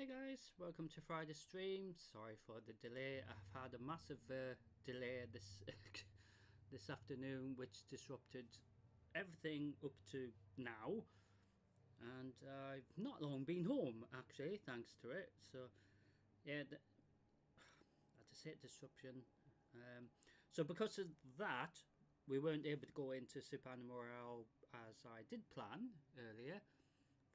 Hey guys, welcome to Friday stream. Sorry for the delay. I've had a massive delay this this afternoon, which disrupted everything up to now, and I've not long been home actually, thanks to it. So yeah, I just hit disruption. So because of that, we weren't able to go into Super Animal Morale as I did plan earlier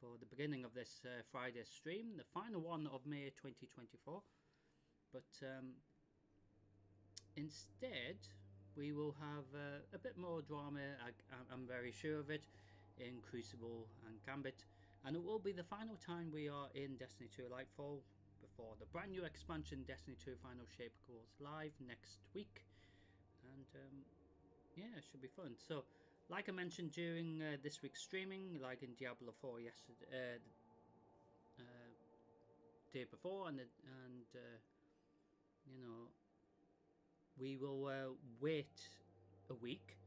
for the beginning of this Friday stream, the final one of May 2024. But instead, we will have a bit more drama, I'm very sure of it, in Crucible and Gambit. And it will be the final time we are in Destiny 2 Lightfall before the brand new expansion Destiny 2 Final Shape goes live next week. And yeah, it should be fun. So, like I mentioned during this week's streaming, like in Diablo 4 yesterday, day before, and you know, we will wait a week.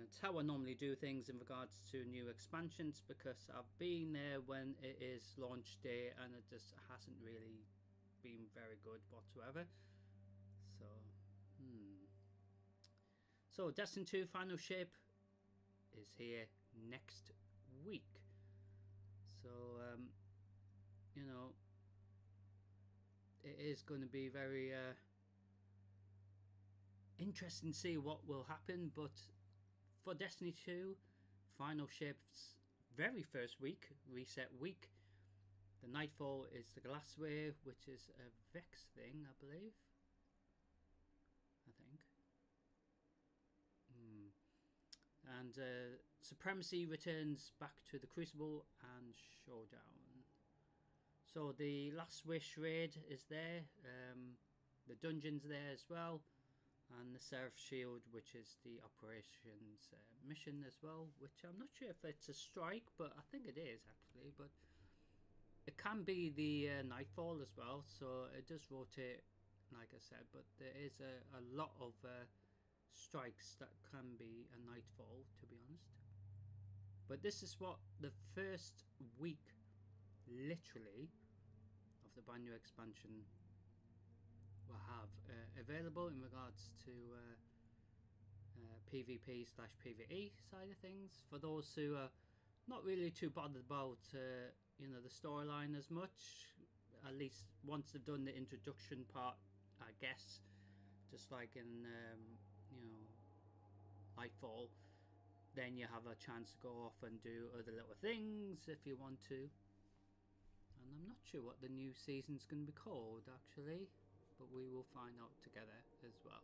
It's how I normally do things in regards to new expansions, because I've been there when it is launch day and it just hasn't really been very good whatsoever. So, So Destiny 2 Final Shape is here next week. So, you know, it is going to be very interesting to see what will happen. But for Destiny 2 Final Shape's very first week, reset week, the Nightfall is the Glassware, which is a Vex thing, I believe. I think. And Supremacy returns back to the Crucible and Showdown. So the Last Wish raid is there, the dungeon's there as well, and the Seraph Shield, which is the operations mission as well, which I'm not sure if it's a strike, but I think it is actually. But it can be the Nightfall as well, so it does rotate, like I said, but there is a lot of strikes that can be a Nightfall, to be honest. But this is what the first week, literally, of the brand new expansion will have available in regards to PvP/PvE side of things. For those who are not really too bothered about you know, the storyline as much, at least once they've done the introduction part, I guess, just like in you know, Lightfall, then you have a chance to go off and do other little things if you want to. And I'm not sure what the new season's going to be called actually, but we will find out together as well.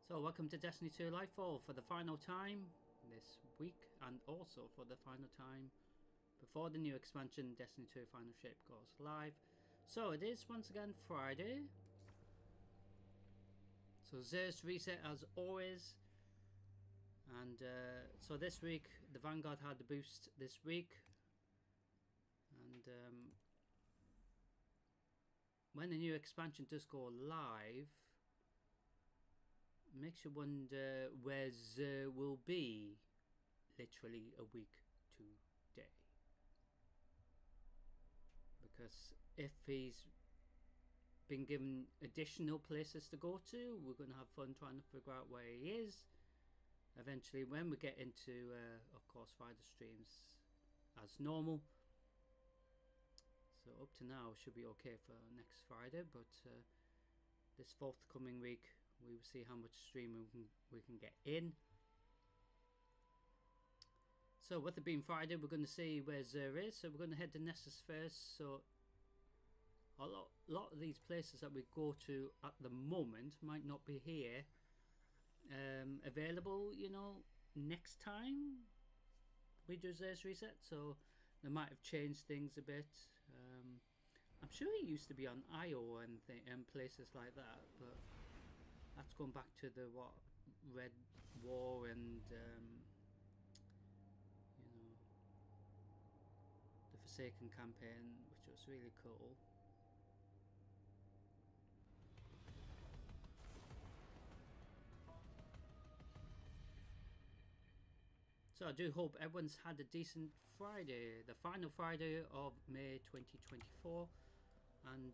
So welcome to Destiny 2 Lightfall for the final time this week, and also for the final time before the new expansion Destiny 2 Final Shape goes live. So it is once again Friday. So Xer's reset as always, and so this week the Vanguard had the boost this week, and when the new expansion does go live, makes you wonder where Xer will be literally a week today, because if he's been given additional places to go to, we're going to have fun trying to figure out where he is eventually when we get into of course Friday streams as normal. So up to now should be okay for next Friday, but this forthcoming week we will see how much streaming we can get in. So with it being Friday, we're going to see where Xer is, so we're going to head to Nessus first. So a lot of these places that we go to at the moment might not be here available, you know, next time we do Xer's reset, so they might have changed things a bit. I'm sure it used to be on IO and places like that, but that's going back to the Red War and you know, the Forsaken campaign, which was really cool. So I do hope everyone's had a decent Friday, the final Friday of May 2024. And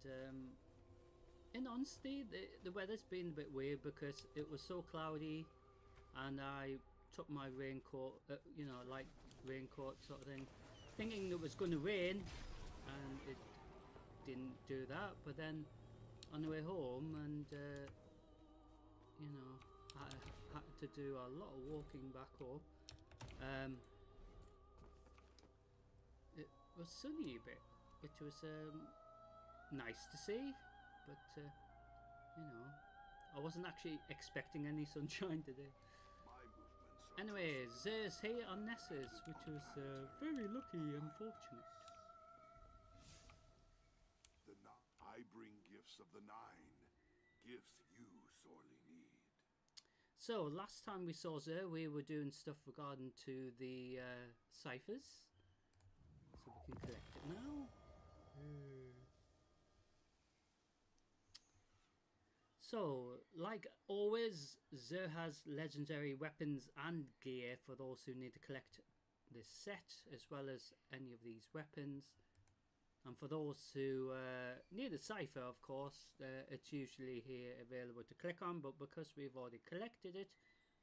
in honesty, the weather's been a bit weird because it was so cloudy, and I took my raincoat, you know, like raincoat sort of thing, thinking it was going to rain, and it didn't do that. But then on the way home, and you know, I had to do a lot of walking back home. It was sunny a bit, which was nice to see, but you know, I wasn't actually expecting any sunshine today. Anyway, Zer's here on Nessus, which was very lucky and fortunate. I bring gifts of the 9, gifts you sorely need. So last time we saw Zer, we were doing stuff regarding to the ciphers. So we can collect it now. So, like always, Zer has legendary weapons and gear for those who need to collect this set, as well as any of these weapons. And for those who need a cipher, of course, it's usually here available to click on, but because we've already collected it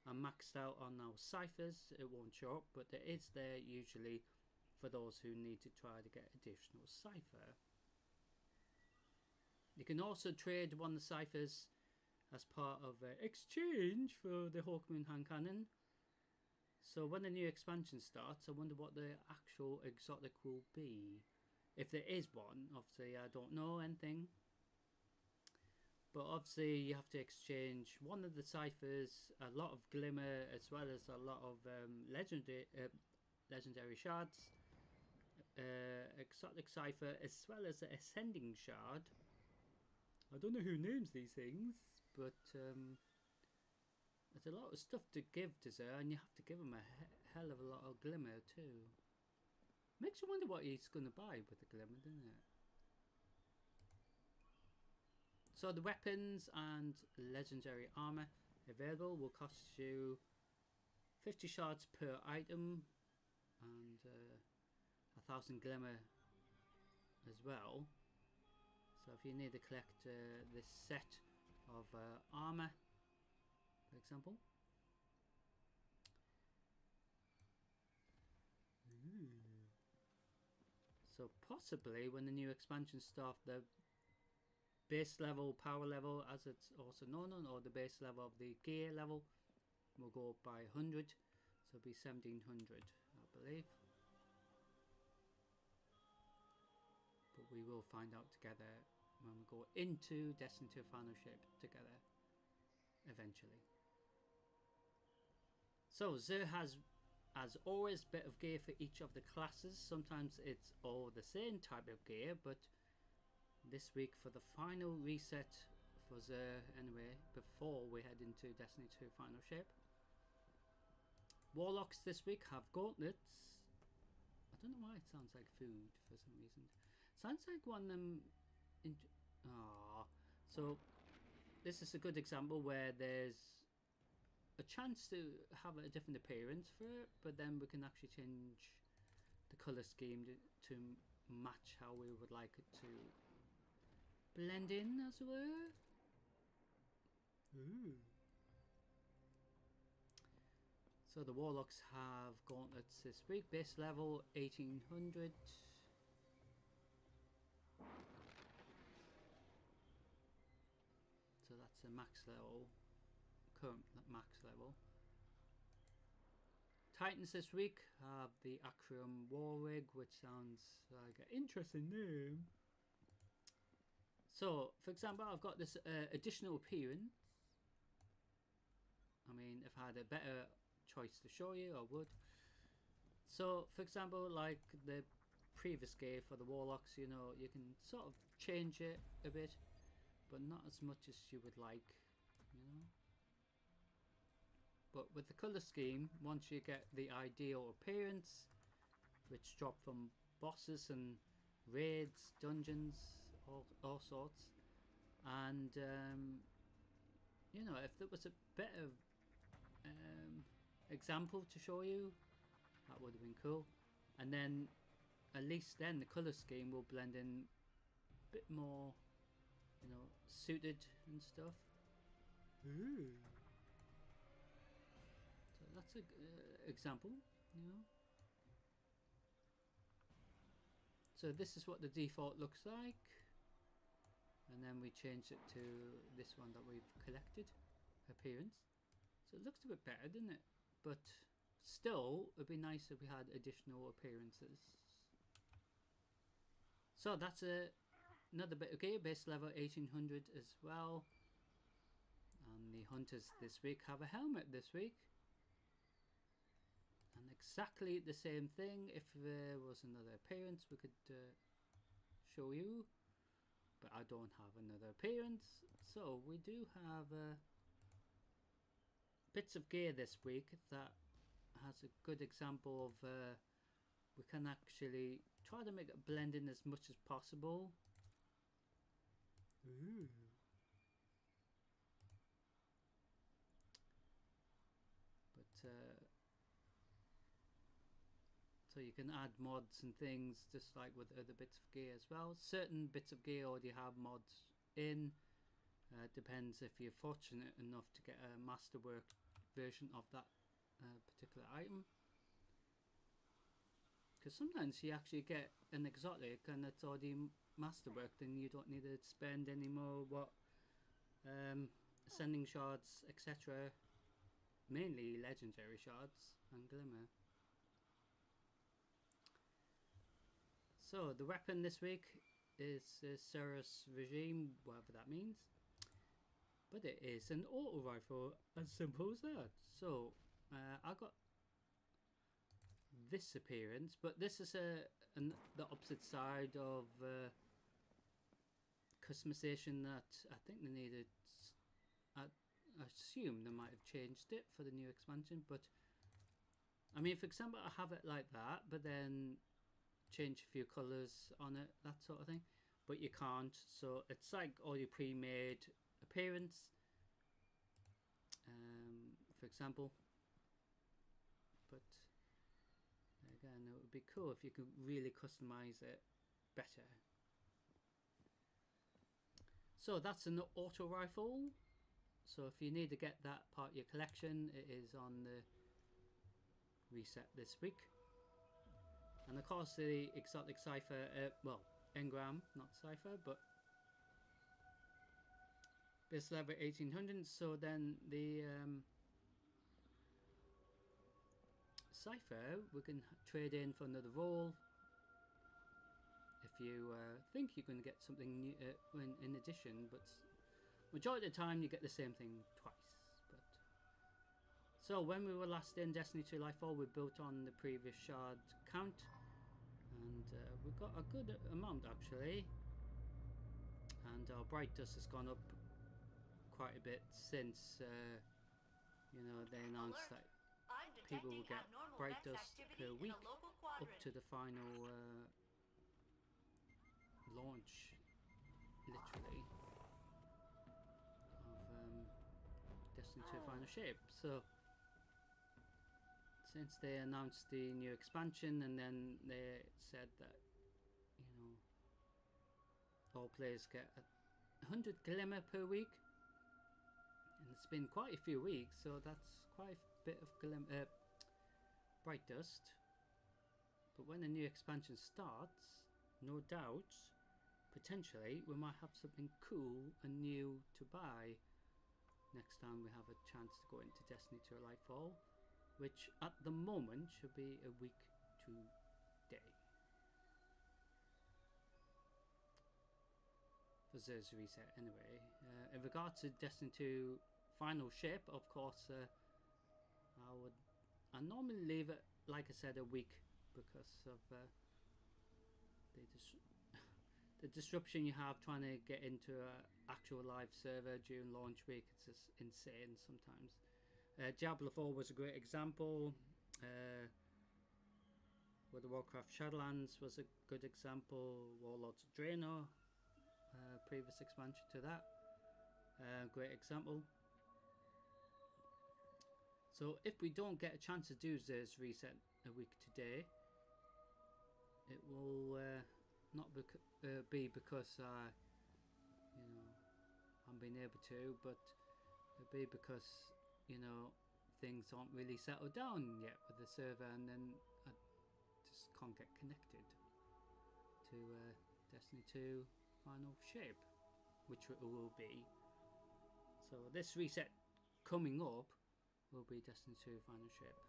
and maxed out on our ciphers, it won't show up, but it is there usually for those who need to try to get additional cipher. You can also trade one of the ciphers as part of exchange for the Hawkmoon hand cannon. So when the new expansion starts, I wonder what the actual exotic will be. If there is one, obviously I don't know anything. But obviously you have to exchange one of the ciphers, a lot of glimmer, as well as a lot of legendary shards, exotic cipher, as well as the ascending shard. I don't know who names these things, but there's a lot of stuff to give to Zer, and you have to give him a hell of a lot of glimmer too. Makes you wonder what he's going to buy with the glimmer, doesn't it? So the weapons and legendary armor available will cost you 50 shards per item and 1,000 glimmer as well. So if you need to collect this set of armor, for example. So possibly when the new expansion starts, the base level, power level as it's also known on, or the base level of the gear level will go up by 100, so it'll be 1700 I believe. But we will find out together when we go into Destiny 2 Final Shape together eventually. So Zer has, as always, a bit of gear for each of the classes. Sometimes it's all the same type of gear, but this week for the final reset for Zer anyway, before we head into Destiny 2 Final Shape, Warlocks this week have gauntlets. I don't know why it sounds like food for some reason. Sounds like one of them. So this is a good example where there's a chance to have a different appearance for it, but then we can actually change the color scheme to match how we would like it to blend in, as it were. So the Warlocks have gauntlets this week, base level 1800. So that's the max level, current max level. Titans this week have the Acrium War Rig, which sounds like an interesting name. So, for example, I've got this additional appearance. I mean, if I had a better choice to show you, I would. So, for example, like the previous gear for the Warlocks, you know, you can sort of change it a bit, but not as much as you would like, you know. But with the colour scheme, once you get the ideal appearance, which drop from bosses and raids, dungeons, all sorts, and you know, if there was a better example to show you, That would have been cool. And then at least then the colour scheme will blend in a bit more, you know, suited and stuff. So that's a example, you know. So this is what the default looks like, and then we change it to this one that we've collected, appearance. So it looks a bit better, doesn't it? But still, it'd be nice if we had additional appearances. So that's another bit of gear, base level 1800 as well. And the hunters this week have a helmet this week. And exactly the same thing. If there was another appearance, we could show you. But I don't have another appearance. So we do have bits of gear this week that has a good example of we can actually try to make it blend in as much as possible. But so you can add mods and things just like with other bits of gear as well. Certain bits of gear already have mods in. Depends if you're fortunate enough to get a masterwork version of that particular item. Because sometimes you actually get an exotic and it's already masterworked and you don't need to spend any more ascending shards, etc. Mainly legendary shards and glimmer. So the weapon this week is Cerus Regime, whatever that means. But it is an auto rifle, as simple as that. So I got this appearance, but this is the opposite side of customization that I think they needed. I assume they might have changed it for the new expansion, but I mean, for example, I have it like that, but then change a few colors on it, that sort of thing, but you can't. So it's like already pre-made appearance, for example. But again, it would be cool if you could really customize it better. So that's an auto rifle. So if you need to get that part of your collection, it is on the reset this week. And of course the exotic cipher, well, engram, not cipher, but base level 1800. So then the cipher we can trade in for another roll if you think you're going to get something new in addition, but majority of the time you get the same thing twice. But so when we were last in Destiny 2 Lightfall, we built on the previous shard count, and we got a good amount actually, and our bright dust has gone up quite a bit since you know, they announced that people will get bright dust per week up to the final launch, literally, of Destiny 2 Final Shape. So since they announced the new expansion, and then they said that, you know, all players get 100 glimmer per week, and it's been quite a few weeks, so that's quite a bit of glimmer, bright dust. But when the new expansion starts, no doubt, potentially we might have something cool and new to buy next time we have a chance to go into Destiny 2 Lightfall, which at the moment should be a week today. For Zer's reset anyway. In regard to Destiny 2 Final Ship, of course, I normally leave it, like I said, a week because of the disruption you have trying to get into an actual live server during launch week. It's just insane sometimes. Diablo 4 was a great example. World of Warcraft Shadowlands was a good example. Warlords of Draenor, previous expansion to that, great example. So if we don't get a chance to do this reset a week today, it will not be because you know, I'm being able to, but it'll be because, you know, things aren't really settled down yet with the server, and then I just can't get connected to Destiny 2 Final Shape, which it will be. So this reset coming up will be Destiny 2 Final Shape.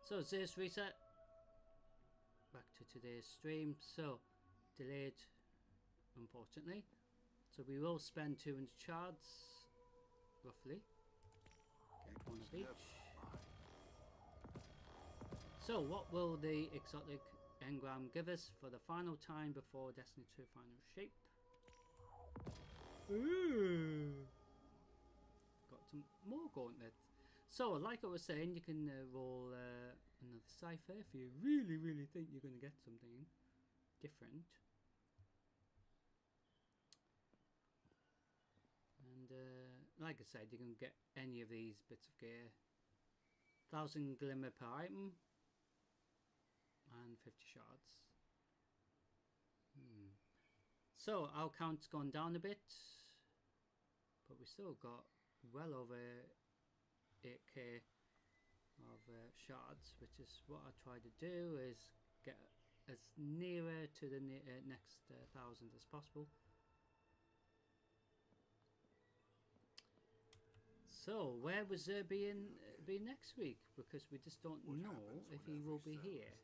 So this reset, back to today's stream. So delayed, unfortunately. So we will spend 200 shards, roughly. Get one of each. So what will the exotic engram give us for the final time before Destiny 2 Final Shape? Ooh. Got some more gauntlets. So like I was saying, you can roll another cipher if you really think you're going to get something different. And like I said, you can get any of these bits of gear. 1000 glimmer per item and 50 shards. So our count's gone down a bit, but we still got well over 8k of shards, which is what I try to do, is get as nearer to the next 1000 as possible. So where will Zerbian be next week? Because we just don't know if he will be here.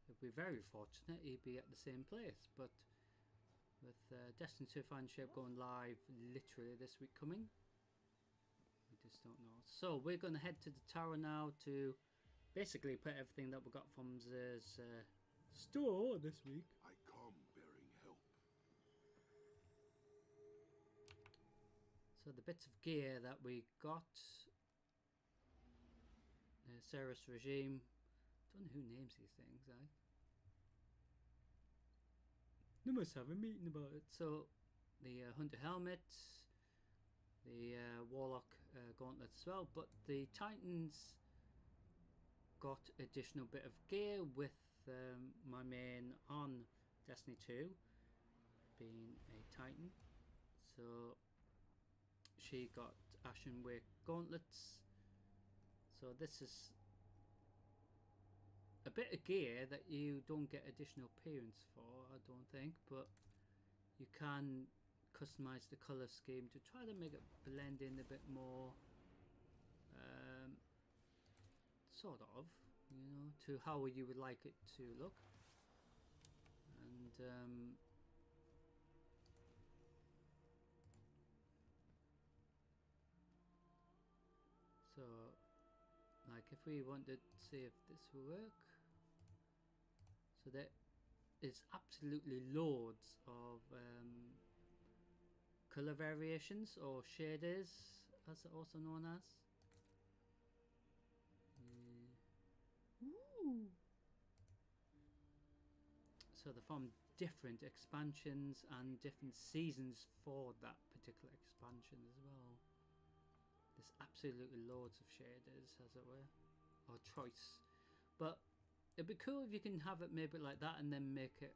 If we're very fortunate, he'd be at the same place, but with Destiny 2 Final Shape going live literally this week coming, we just don't know. So we're going to head to the tower now to basically put everything that we got from the store this week. I come bearing help. So the bits of gear that we got, the Ceres regime, don't know who names these things, They must have a meeting about it. So the Hunter helmet, the Warlock gauntlet as well, but the Titans got additional bit of gear with my main on Destiny 2 being a Titan. So she got Ashen Wake gauntlets. So this is a bit of gear that you don't get additional appearance for, I don't think, but you can customize the color scheme to try to make it blend in a bit more, sort of, you know, to how you would like it to look. And so like if we wanted to see if this will work, so there is absolutely loads of color variations, or shaders as they're also known as. Ooh. So they're from different expansions and different seasons for that particular expansion as well. There's absolutely loads of shaders, as it were, or choice. But it'd be cool if you can have it maybe like that, and then make it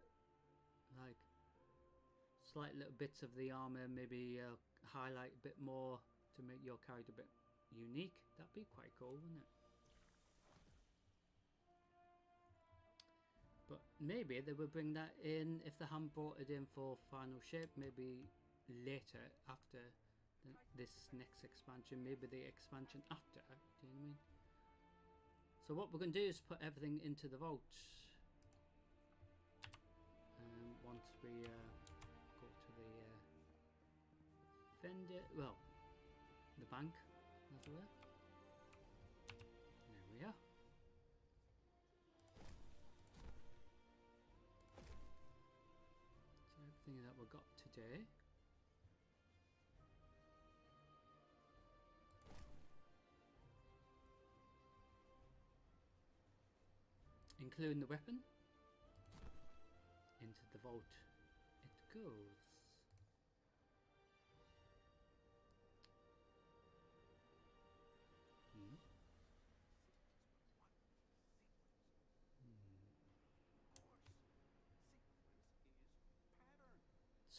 like slight little bits of the armor, maybe highlight a bit more to make your character a bit unique. That'd be quite cool, wouldn't it? But maybe they will bring that in, if they haven't brought it in for Final Shape, maybe later after this next expansion, maybe the expansion after. Do you know what I mean? So what we're going to do is put everything into the vault. Once we go to the vendor, well, the bank, as it were. There we are. So everything that we got today. Including the weapon, into the vault it goes.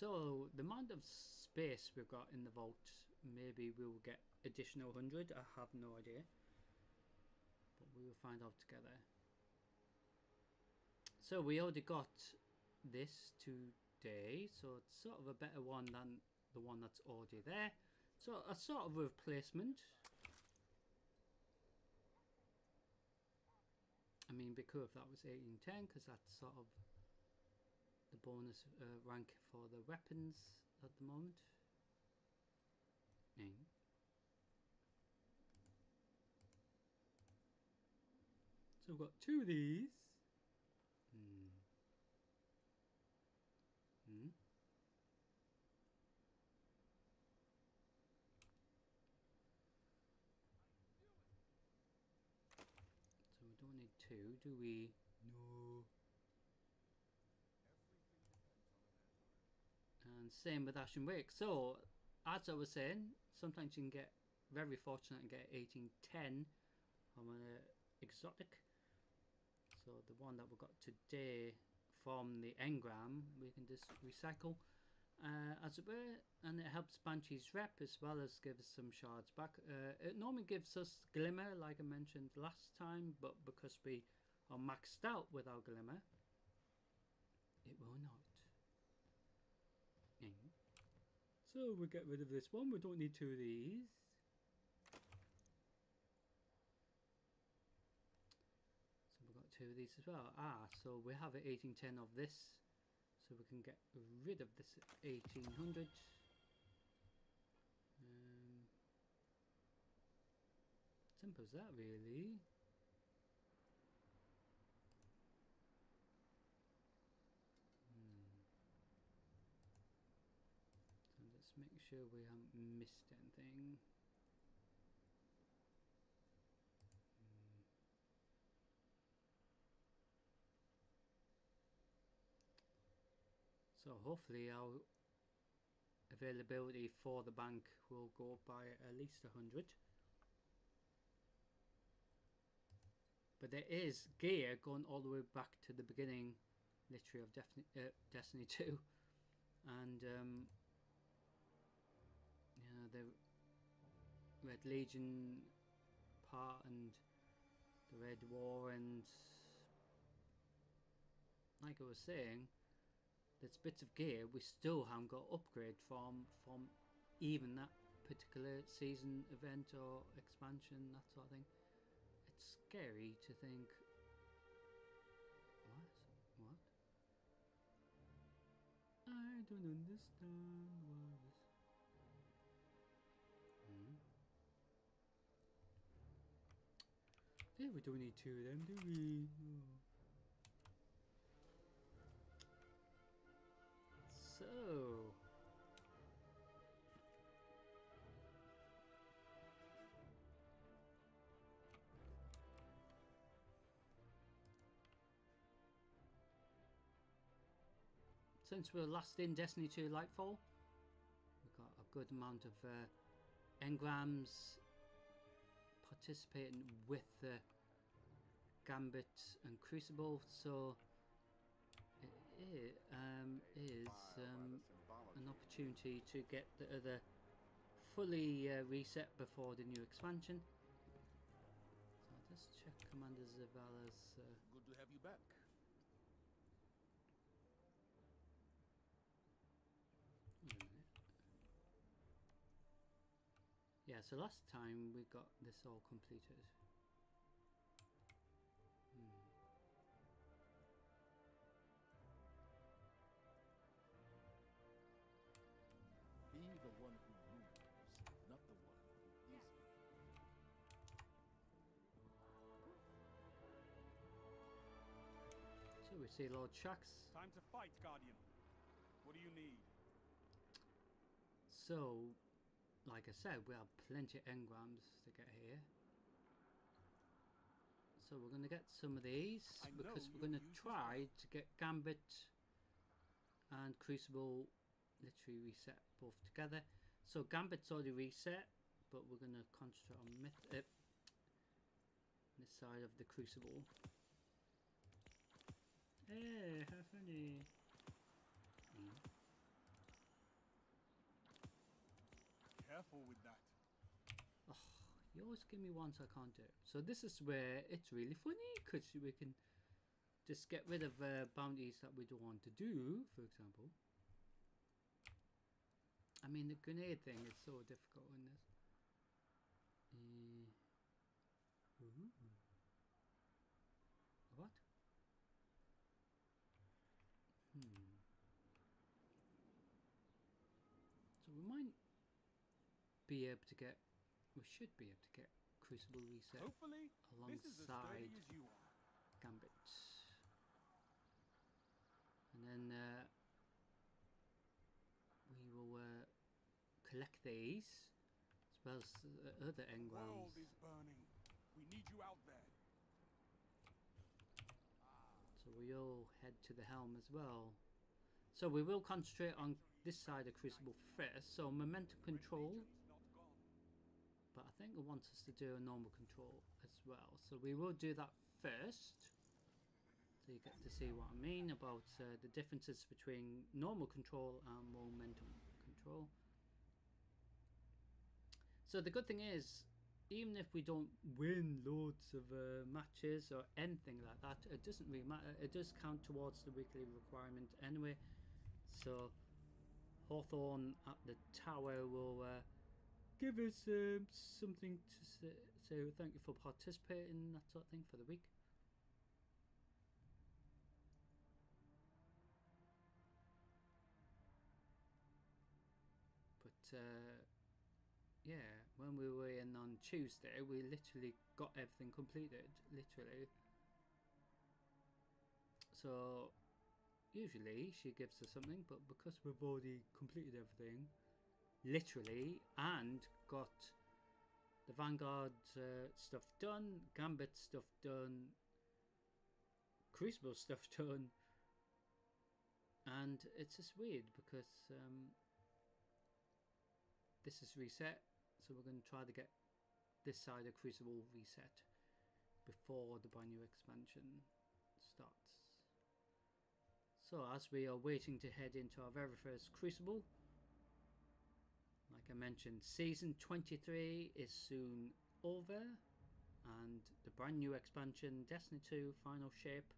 So the amount of space we've got in the vault, maybe we'll get additional 100. I have no idea, but we will find out together. So we already got this today, so it's sort of a better one than the one that's already there. So a sort of replacement. I mean, be cool if that was 1810, because that's sort of the bonus rank for the weapons at the moment. So we've got 2 of these. So we don't need 2, do we? No. And same with Ash and Wake. So, as I was saying, sometimes you can get very fortunate and get 1810 from an exotic. So the one that we got today from the engram, we can just recycle as it were, and it helps Banshee's rep as well as gives some shards back. It normally gives us Glimmer, like I mentioned last time, but because we are maxed out with our Glimmer, it will not. So we'll get rid of this one. We don't need 2 of these. So we've got 2 of these as well. So we have an 1810 of this, so we can get rid of this 1800. Simple as that, really. Let's make sure we haven't missed anything. So hopefully our availability for the bank will go up by at least 100. But there is gear going all the way back to the beginning, literally, of Destiny 2. And you know, the Red Legion part and the Red War, and like I was saying, there's bits of gear we still haven't got upgrade from even that particular season event or expansion, that sort of thing. It's scary to think, what? I don't understand what is. Yeah, we don't need 2 of them, do we? Oh. So since we're last in Destiny 2 Lightfall, we've got a good amount of engrams participating with the Gambit and Crucible, so it is an opportunity to get the other fully reset before the new expansion. So I'll just check Commander Zavala's. Good to have you back. Yeah, so last time we got this all completed. Be the one who moves, not the one who is. So we see Lord Shax. Time to fight, Guardian. What do you need? So, like I said, we have plenty of engrams to get here. So we're going to get some of these because we're going to try to get Gambit and Crucible literally reset both together. So Gambit's already reset, but we're going to concentrate on this side of the Crucible. Hey, how funny. with that. Oh, you always give me ones I can't do. So this is where it's really funny, because we can just get rid of bounties that we don't want to do, for example. I mean, the grenade thing is so difficult in this. Ooh. What? So we might be able to get, we should be able to get Crucible reset Hopefully, this is as alongside sturdy as you are. Gambit. And then we will collect these as well as other The engrams. world is burning. We need you out there. So we'll head to the helm as well. So we will concentrate on this side of Crucible first. So momentum control, Legion's not gone. but I think it wants us to do a normal control as well. So we will do that first. So you get to see what I mean about the differences between normal control and momentum control. So the good thing is, even if we don't win loads of matches or anything like that, it doesn't really matter. It does count towards the weekly requirement anyway. So Hawthorne at the tower will give us something to say thank you for participating, that sort of thing, for the week. But yeah, when we were in on Tuesday, we literally got everything completed, literally. So usually she gives us something, but because we've already completed everything, literally, and got the Vanguard stuff done, Gambit stuff done, Crucible stuff done, and it's just weird because this is reset, so we're going to try to get this side of Crucible reset before the brand new expansion starts. So as we are waiting to head into our very first Crucible, like I mentioned, season 23 is soon over, and the brand new expansion Destiny 2 Final Shape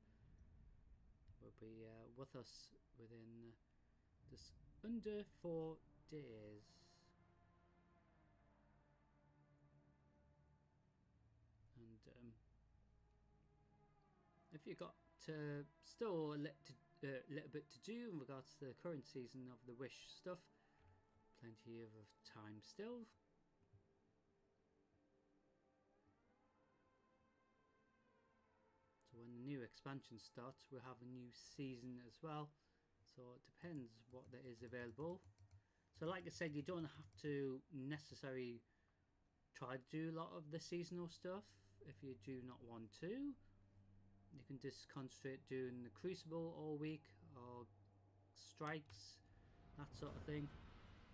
will be with us within just under 4 days. And if you've got still a little bit to do in regards to the current season of the Wish stuff, plenty of time still. So when the new expansion starts, we'll have a new season as well. So it depends what there is available. So like I said, you don't have to necessarily try to do a lot of the seasonal stuff if you do not want to. You can just concentrate doing the Crucible all week, or strikes, that sort of thing.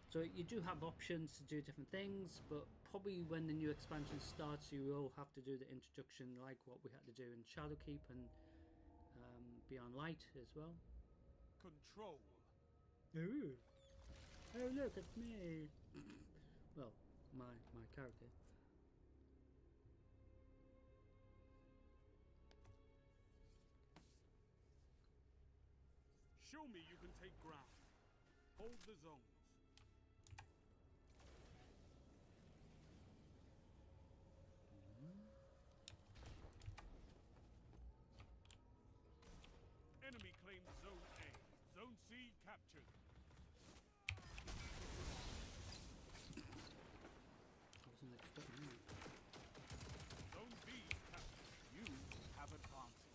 So you do have options to do different things, but probably when the new expansion starts, you will have to do the introduction like what we had to do in Shadowkeep and Beyond Light as well. Control. Ooh. Oh look, it's me. Well, my character. Show me you can take ground. Hold the zones. Enemy claims Zone A. Zone C captured. I wasn't expecting that. Zone B captured. You have advantage.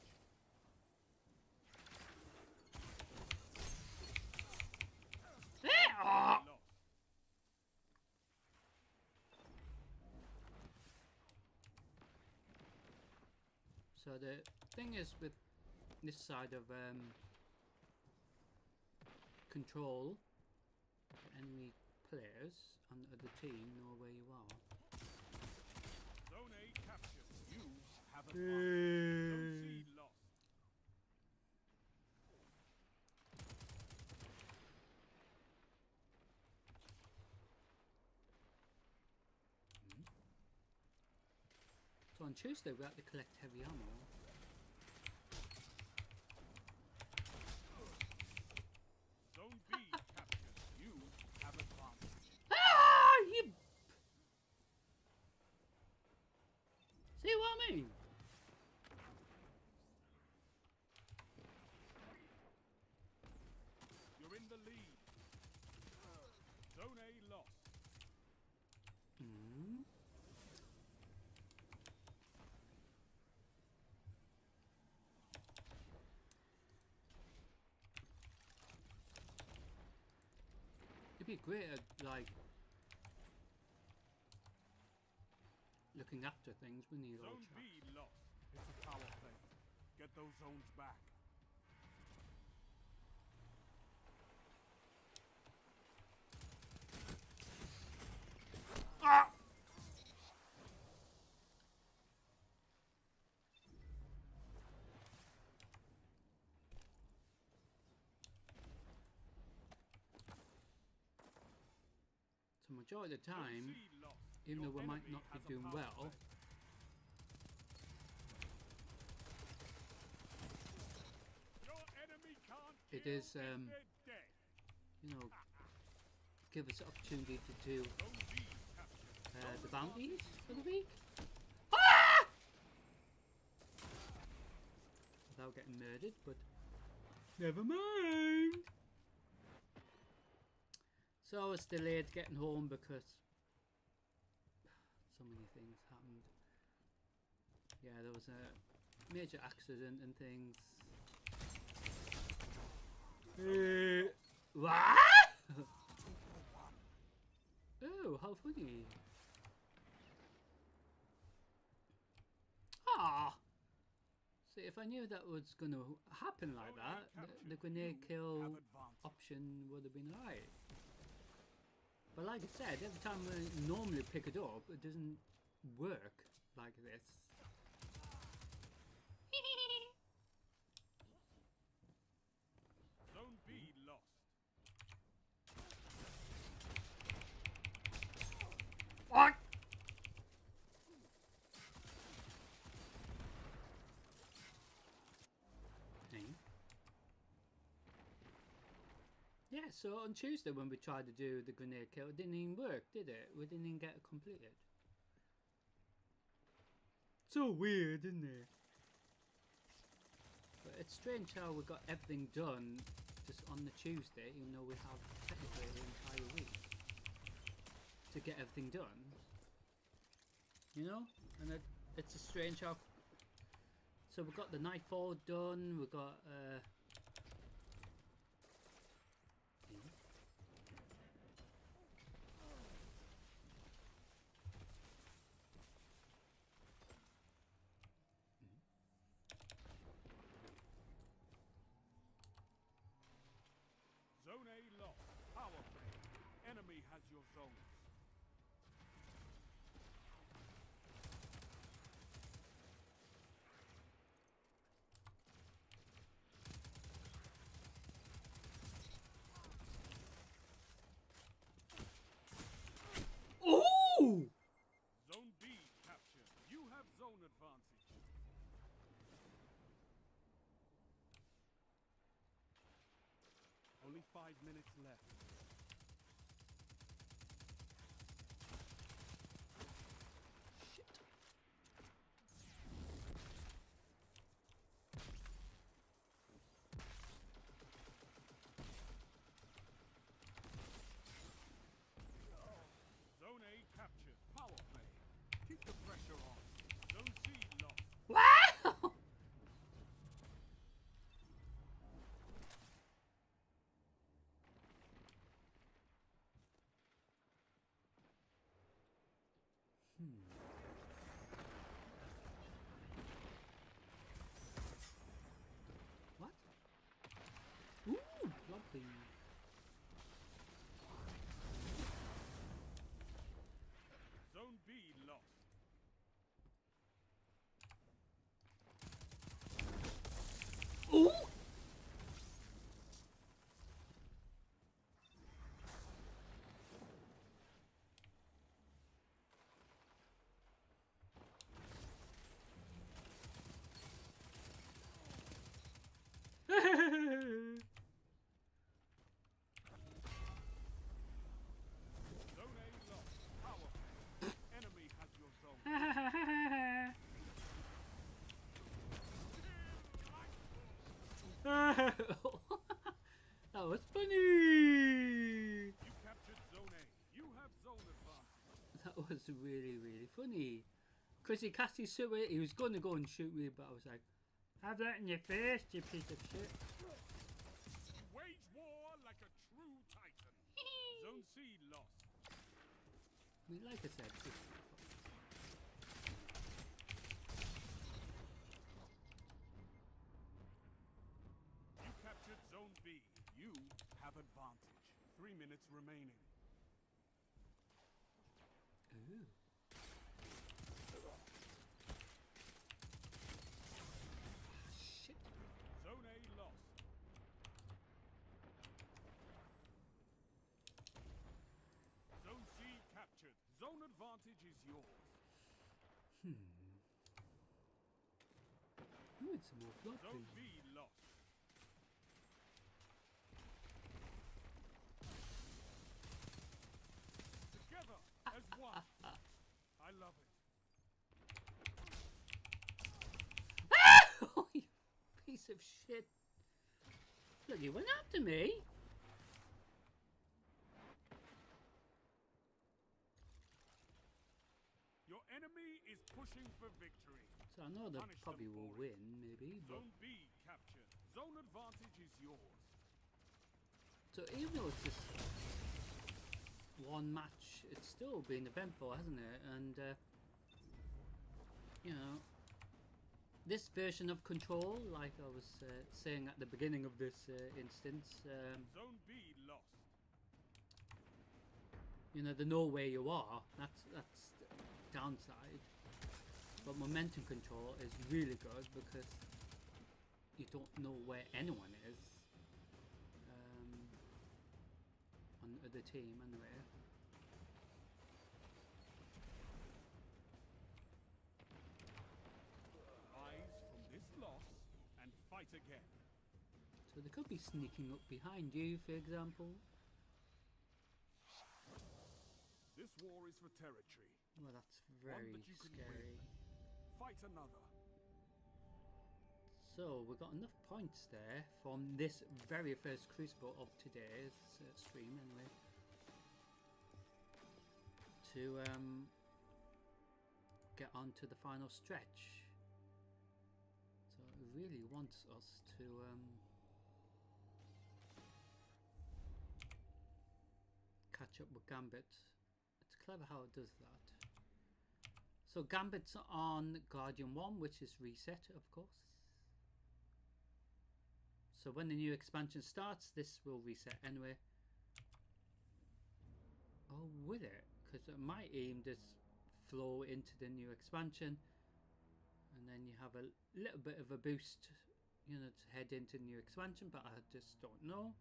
Lost. So the thing is with this side of control, the enemy players on the team know where you are. Zone A captured. You have advantage. Zone C lost. on Tuesday we have to collect heavy ammo. Zone B captured. You have advantage. Ah! You... See what I mean? You're in the lead. Zone A lost. Mm. It'd be great at, like, looking after things, wouldn't you, old Zone chap? B lost. It's a power play. Get those zones back. Ah! So majority of the time, Zone C lost. even Your though we might enemy not be has a doing power well, play. Your enemy can't it kill is, if they're dead. you know, give us the opportunity to do Zone B captured. the bounties for the week. Ah! Without getting murdered, but never mind. So it's delayed getting home because so many things happened. Yeah, there was a major accident and things. What? Oh, how funny. Ah. See, if I knew that was going to happen like that, the grenade kill option would have been alright. But like I said, every time I normally pick it up, it doesn't work like this. Zone B lost. What? Yeah, so on Tuesday when we tried to do the grenade kill, it didn't even work, did it? We didn't even get it completed. So weird, isn't it? But it's strange how we got everything done just on the Tuesday, even though we have technically the entire week to get everything done. You know? And it's a strange how... So we got the Nightfall done, we got... Zone A lost. Power play. Enemy has your zones. Ooh! Zone B captured. You have zone advantage. Only 5 minutes left. Zone A captured. Power play. Keep the pressure on. Zone C lost. Wow! What? Ooh, lovely. Zone B lost. That was really, really funny. Because he cast his super, he was going to go and shoot me, but I was like, have that in your face, you piece of shit. Wage war like a true titan. Zone C lost. I mean, like I said, You captured Zone B. You have advantage. 3 minutes remaining. ooh. Shit. Zone A lost. Zone C captured. Zone advantage is yours. Ooh, it's some more blood. Zone B lost. Together as one. I love it. Oh, you piece of shit. Look, you went after me. Your enemy is pushing for victory. So I know they Punish them probably will for it. win, maybe, but Zone B captured. Zone advantage is yours. so even though it's just one match, it's still been eventful, hasn't it? And you know, this version of Control, like I was saying at the beginning of this instance, Zone B lost. you know, the know where you are. That's the downside. But momentum control is really good because you don't know where anyone is on the team anyway. Rise from this loss and fight again. So they could be sneaking up behind you, for example. This war is for territory. Well, that's very that you can scary. Fight another. So we got enough points there from this very first Crucible of today's stream, anyway, to get on to the final stretch. So it really wants us to catch up with Gambit. It's clever how it does that. So Gambit's on Guardian 1, which is reset, of course. So when the new expansion starts, this will reset anyway. Oh, will it? Because it might aim this flow into the new expansion, and then you have a little bit of a boost, you know, to head into the new expansion, but I just don't know.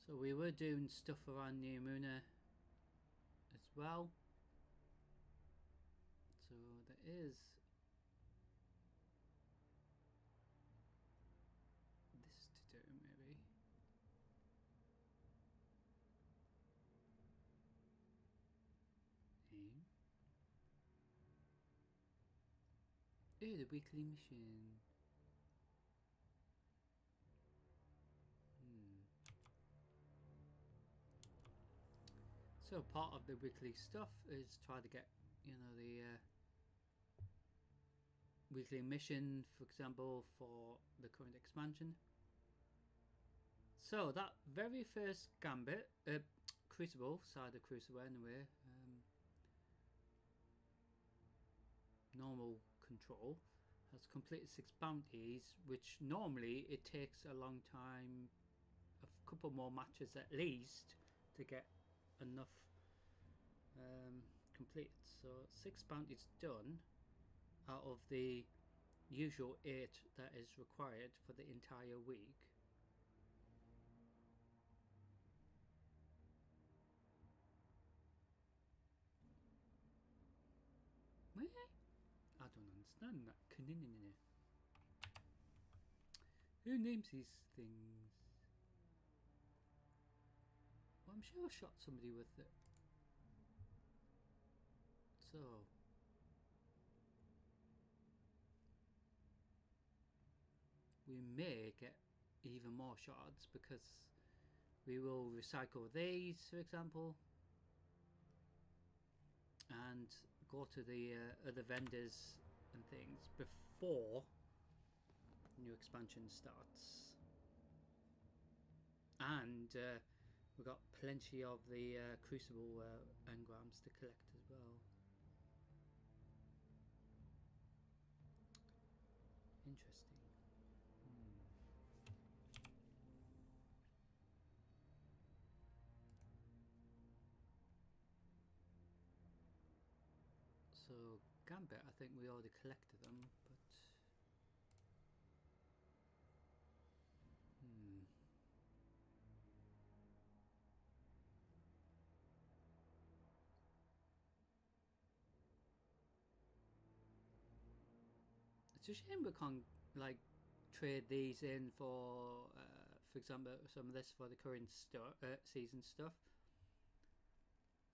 So we were doing stuff around New Muna as well. So there is this to do, maybe. Aim. Oh, the weekly mission. So part of the weekly stuff is try to get, you know, the weekly mission, for example, for the current expansion. So that very first Gambit, Crucible, side of Crucible anyway, normal control, has completed 6 bounties, which normally it takes a long time, a couple more matches at least, to get enough completed. So 6 bounties done out of the usual 8 that is required for the entire week. Where? I don't understand that. Who names these things? Well, I'm sure I shot somebody with it. So we may get even more shots because We will recycle these, for example, and go to the other vendors and things before new expansion starts. And we've got plenty of the Crucible engrams to collect as well. Interesting. So Gambit, I think we already collected them, but it's a shame we can't like trade these in for example, some of this for the current season stuff.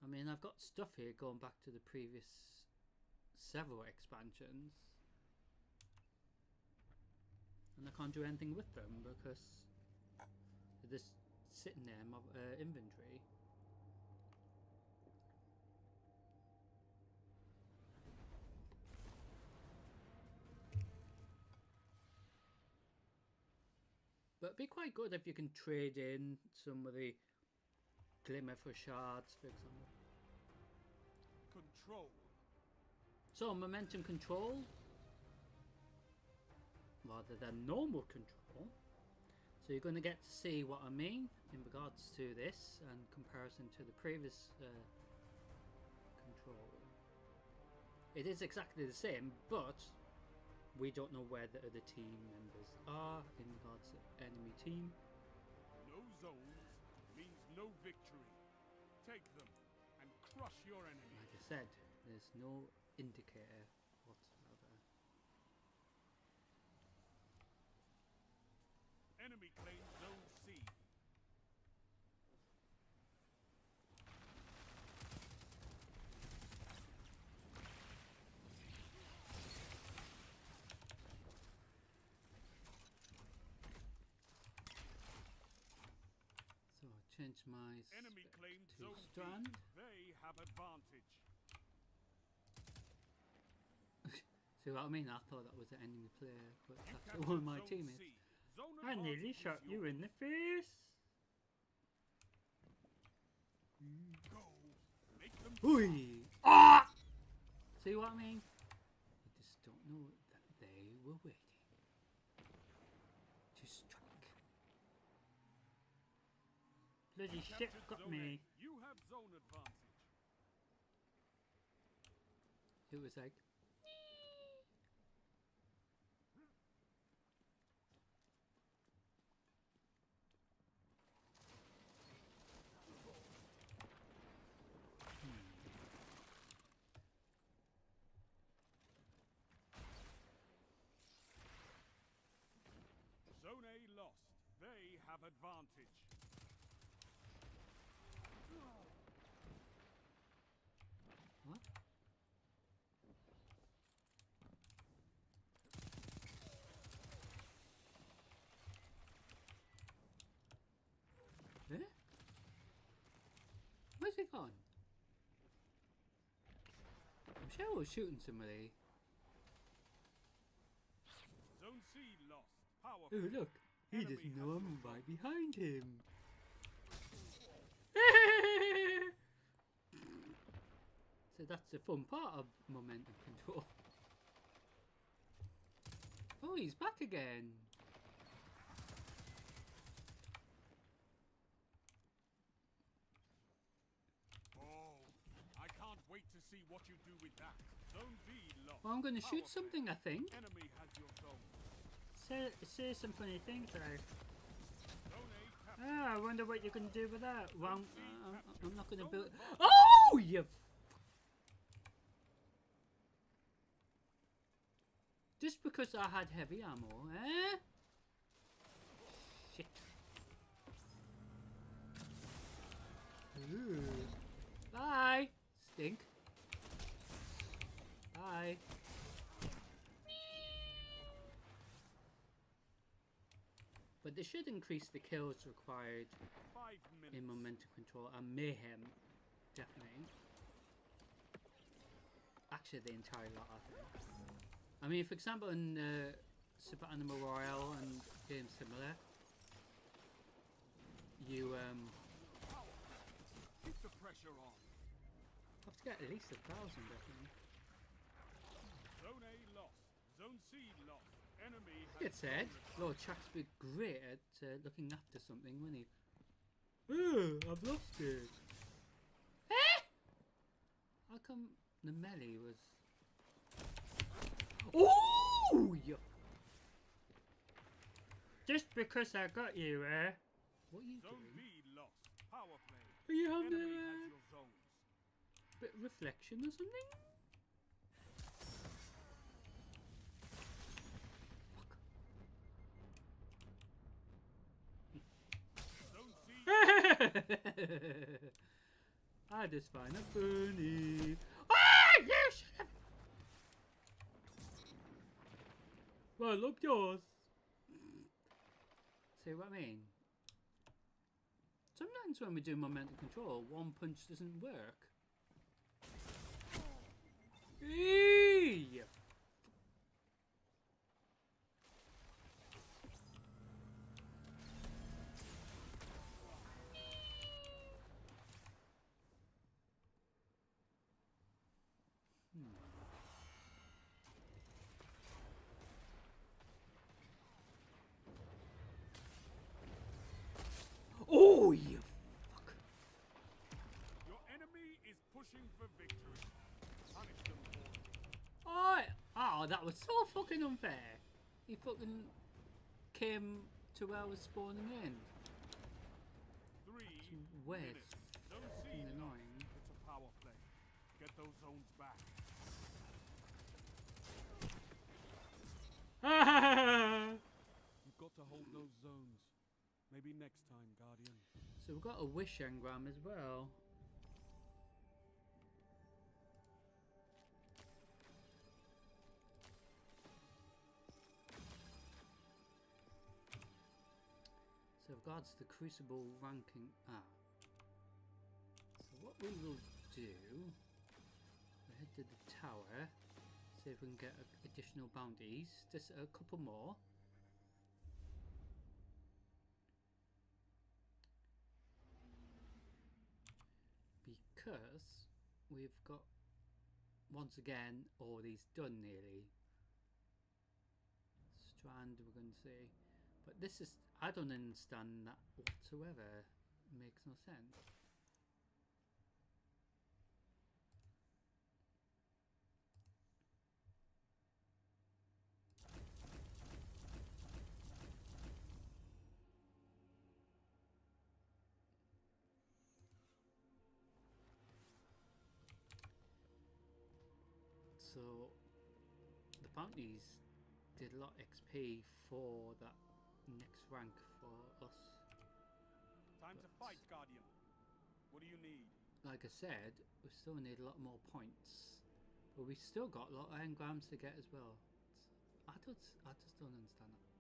I mean, I've got stuff here going back to the previous several expansions, and I can't do anything with them because they're just sitting there in my inventory. But it'd be quite good if you can trade in some of the glimmer for shards, for example. Control. So momentum control rather than normal control. So you're going to get to see what I mean in regards to this and comparison to the previous control. It is exactly the same, but we don't know where the other team members are in regards to enemy team. No zones means no victory. Take them and crush your enemy. Like I said, there's no indicator whatsoever. Enemy claims Zone C. So change my Enemy claims to Zone strand. B. They have advantage. See what I mean? I thought that was an enemy player, but You that's captured one of my Zone teammates. C. Zone I nearly advantage shot is you yours. in the face. Go. Make them Oi! Ah! See what I mean? You just don't know that they were waiting to strike. Bloody shit captured got Zone me. A. You have zone advantage. It was like, Zone A lost. They have advantage. what? Eh? Where's he gone? I'm sure I was shooting somebody. Zone C lost. Power. Oh look, he Enemy doesn't has know I'm your right zone. behind him. So that's the fun part of momentum control. Oh, he's back again. Oh, I can't wait to see what you do with that. Zone B lost. Well, I'm going to Power shoot play. something, I think. Enemy has your zone. Say some funny things like, Zone A captured. I wonder what you're going to do with that. Well, I'm not going to build... Oh, you... Just because I had heavy ammo, eh? Shit. Ooh. Bye, stink. Bye. But they should increase the kills required 5 minutes. in momentum control and mayhem, definitely. Actually, the entire lot, I think. I mean, for example, in Super Animal Royale and games similar, you Keep the pressure on. have to get at least 1,000, definitely. Zone A lost. Zone C lost. Enemy Like it said, Lord Chuck's be great at looking after something, wouldn't he? Oh, I've lost it. Eh? How come the melee was... Oh! Just because I got you, eh? What are you Zone doing? B lost. Power play. Are you having Enemy a has your zones. bit of reflection or something? Zone C. I just find it funny. Ah, you should have. Well, look yours. See what I mean? Sometimes when we do momentum control, one punch doesn't work. Eee! Oh, you fuck. Your enemy is pushing for victory. Punish them for it. Oh, that was so fucking unfair. He fucking came to where I was spawning in. 3 Weird. minutes. Zone C Fucking lost. annoying. It's a power play. Get those zones back. You've got to hold those zones. Maybe next time, Guardian. So we've got a wish engram as well. So regards the Crucible ranking. So what we will do, we'll head to the tower, see if we can get additional bounties. Just a couple more. Because we've got, once again, all these done nearly. Strand we're going to see. But this is, I don't understand that whatsoever. It makes no sense. So the bounties did a lot of XP for that next rank for us. Time to fight, Guardian. What do you need? Like I said, we still need a lot more points, but we still got a lot of engrams to get as well. I just don't understand that.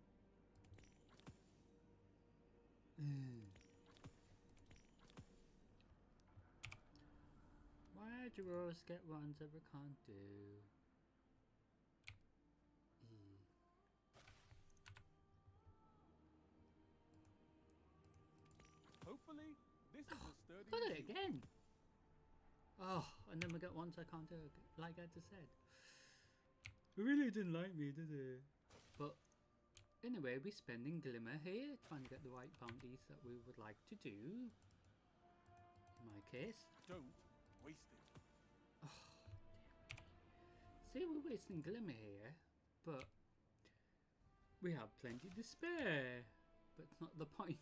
Why do we always get ones that we can't do? Hopefully, this is a sturdy. Got it machine. again! Oh, and then we get ones I can't do, like I just said. It really didn't like me, did it? But anyway, we're spending Glimmer here, trying to get the right bounties that we would like to do. In my case. Don't waste it. Oh, see, we're wasting Glimmer here, but we have plenty to spare. But it's not the point.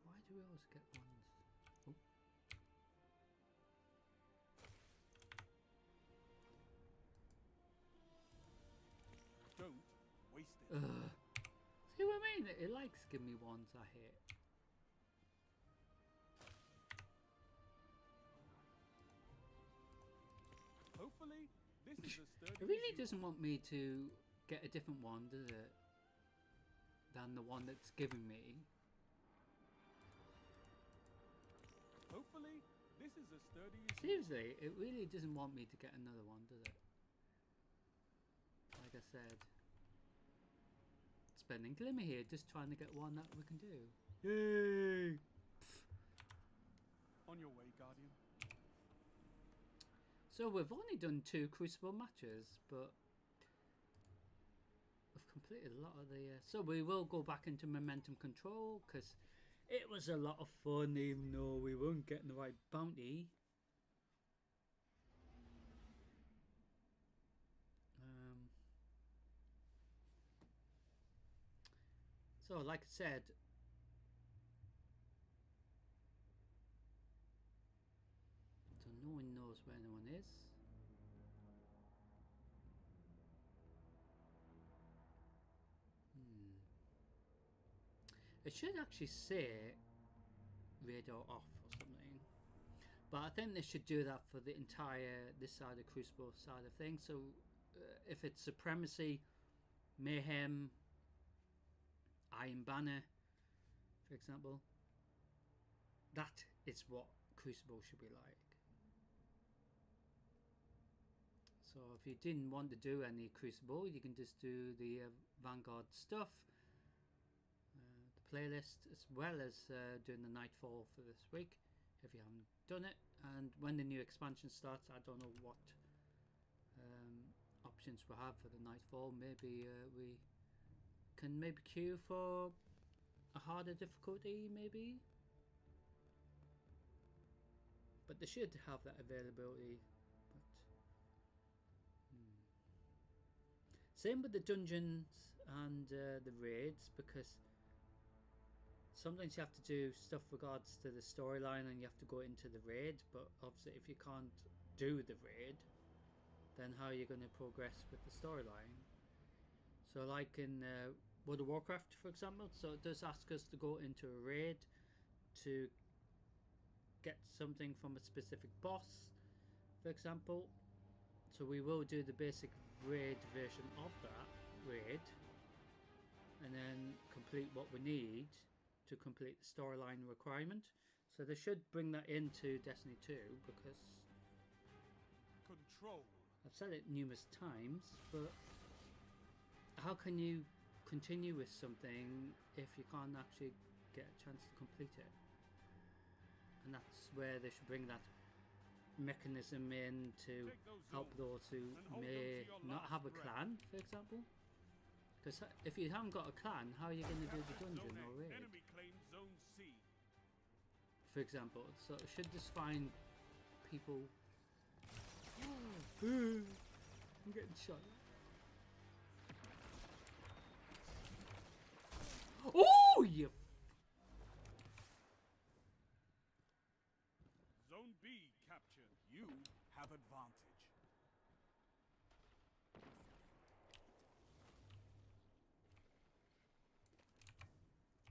Why do we always get ones? Oh. Don't waste it. See what I mean? It likes give me ones I hit. This is as sturdy It really as you doesn't want me to get a different one, does it? Than the one that's giving me. Hopefully, this is as sturdy as you Seriously, it really doesn't want me to get another one, does it? Like I said. Spending glimmer here, just trying to get one that we can do. Yay! On your way, Guardian. So we've only done 2 Crucible matches, but we've completed a lot of the... so we will go back into momentum control, because it was a lot of fun, even though we weren't getting the right bounty. So, like I said, so no one knows where anyone is. It should actually say radar off or something, but I think they should do that for the entire this side of Crucible side of things. So if it's Supremacy, Mayhem, Iron Banner, for example, that is what Crucible should be like. So if you didn't want to do any Crucible, you can just do the Vanguard stuff, the playlist, as well as doing the Nightfall for this week if you haven't done it. And when the new expansion starts, I don't know what options we have for the Nightfall. Maybe we can maybe queue for a harder difficulty, maybe. But they should have that availability. But same with the dungeons and the raids, because sometimes you have to do stuff regards to the storyline and you have to go into the raid. But obviously, if you can't do the raid, then how are you going to progress with the storyline? So like in World of Warcraft, for example, so it does ask us to go into a raid to get something from a specific boss, for example. So we will do the basic raid version of that raid and then complete what we need to complete the storyline requirement. So they should bring that into Destiny 2, because Control. I've said it numerous times, but how can you continue with something if you can't actually get a chance to complete it? And that's where they should bring that mechanism in to help those who may not have a clan, for example. Because if you haven't got a clan, how are you going to do the dungeon or raid? Enemy claimed Zone C. For example, so it should just find people. I'm getting shot. Oh, you! Zone B captured. You have advantage.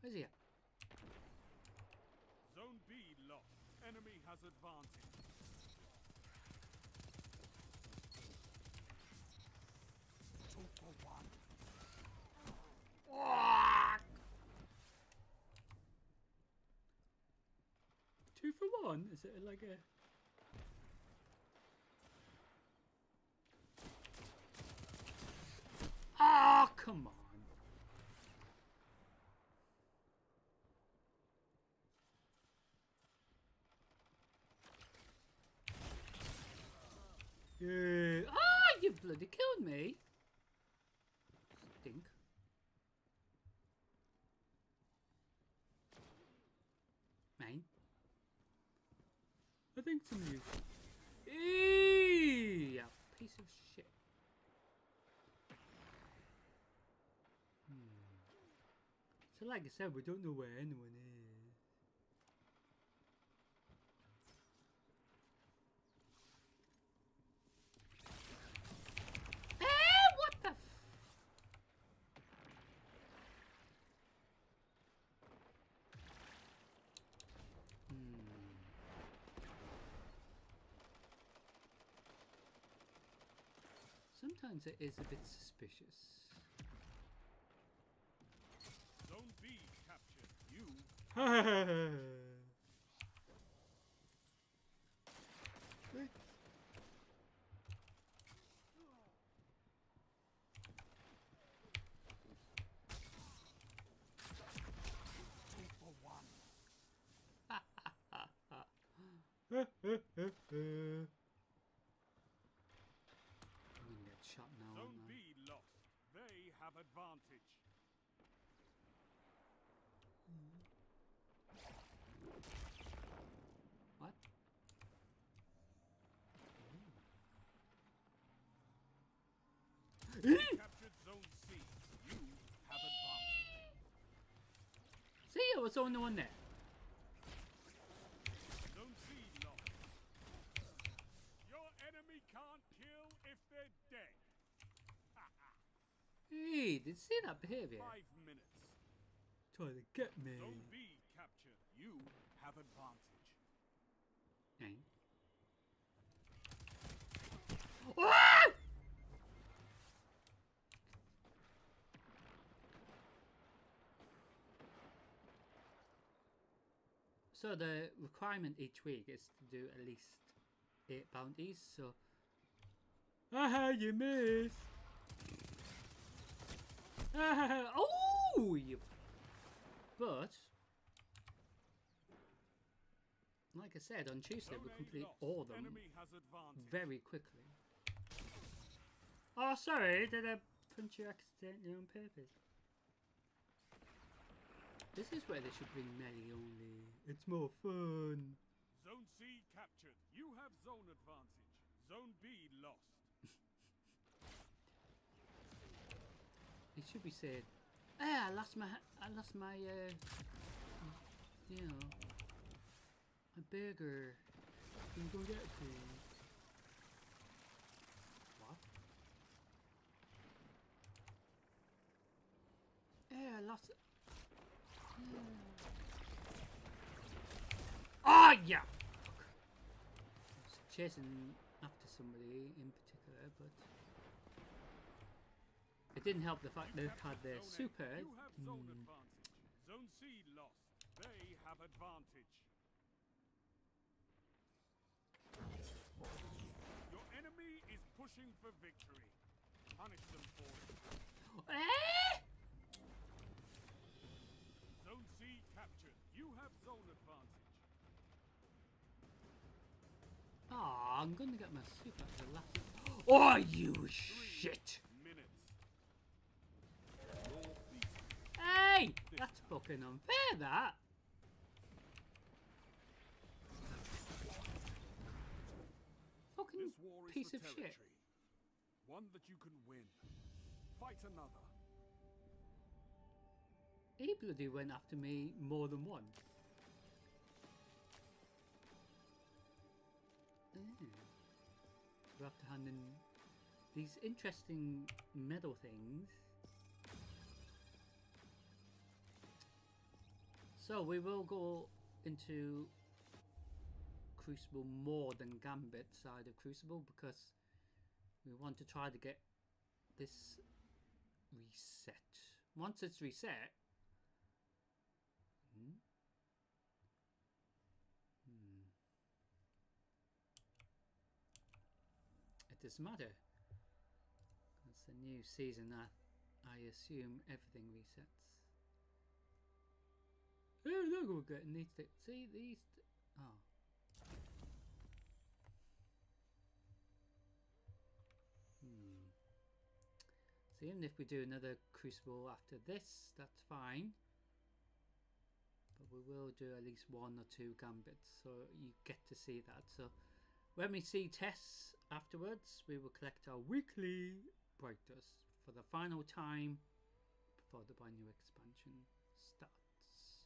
Where's he at? Zone B lost. Enemy has advantage. Two for one. Two for one? Is it like a... Ah, come on. Yeah. Ah, you bloody killed me. Stink. Mine. I think some of you. Eee, you piece of shit. So like I said, we don't know where anyone is. What the f... sometimes it is a bit suspicious. Zone B captured. You two for one. I'm gonna get shot now. Zone aren't I? B lost. They have advantage. What? Captured Zone C. You have advantage. See, I was the only one there. Zone C lost. Your enemy can't kill if they're dead. Hey, did you see that behavior? 5 minutes. Try to get me. Zone B captured. You have advantage. Hey. Ah! So the requirement each week is to do at least 8 bounties, so... Aha, you missed! Ah, oh! You... But... Like I said, on Tuesday Zone we'll A complete lost. all of them Enemy has advantage. very quickly. Oh, sorry, did I punch you accidentally on purpose? This is where they should bring melee only. It's more fun. Zone C captured. You have zone advantage. Zone B lost. It should be said, "Ah, I lost my, you know, my burger. Can you go get it, please?" What? Yeah, I lost. Oh yeah. Fuck. I was chasing after somebody in particular, but. It didn't help the fact they had their Zone A. super. You have zone advantage. Zone C lost. They have advantage. Your enemy is pushing for victory. Punish them for it. Eh? Zone C captured. You have zone advantage. Oh, I'm gonna get my super at the last. Oh, you shit! 3 minutes. Hey! That's fucking unfair, that! Fucking This war is piece for of shit. territory. One that you can win. Fight another. He bloody went after me more than once. We'll have to hand in these interesting medal things. So we will go into Crucible more than Gambit side of Crucible because we want to try to get this reset. Once it's reset, it doesn't matter. It's a new season. I assume everything resets. Oh, look, we're getting these. See these. Oh. So even if we do another Crucible after this, that's fine. But we will do at least 1 or 2 Gambits, so you get to see that. So when we see tests afterwards, we will collect our weekly Bright Dust for the final time before the brand new expansion starts.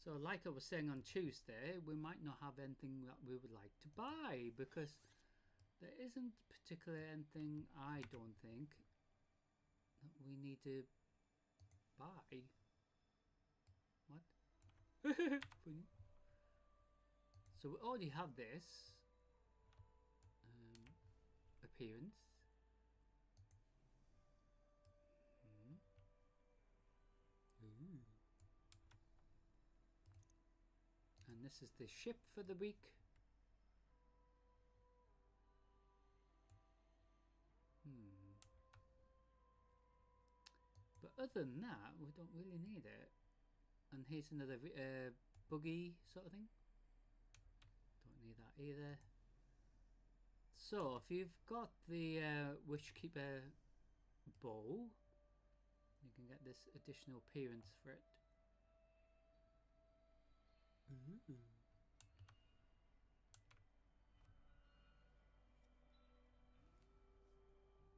So like I was saying on Tuesday, we might not have anything that we would like to buy because there isn't particularly anything, I don't think, that we need to buy. What? Funny. So we already have this. appearance. Ooh. And this is the ship for the week. But other than that, we don't really need it. And here's another buggy sort of thing. Don't need that either. So if you've got the Witchkeeper bow, you can get this additional appearance for it.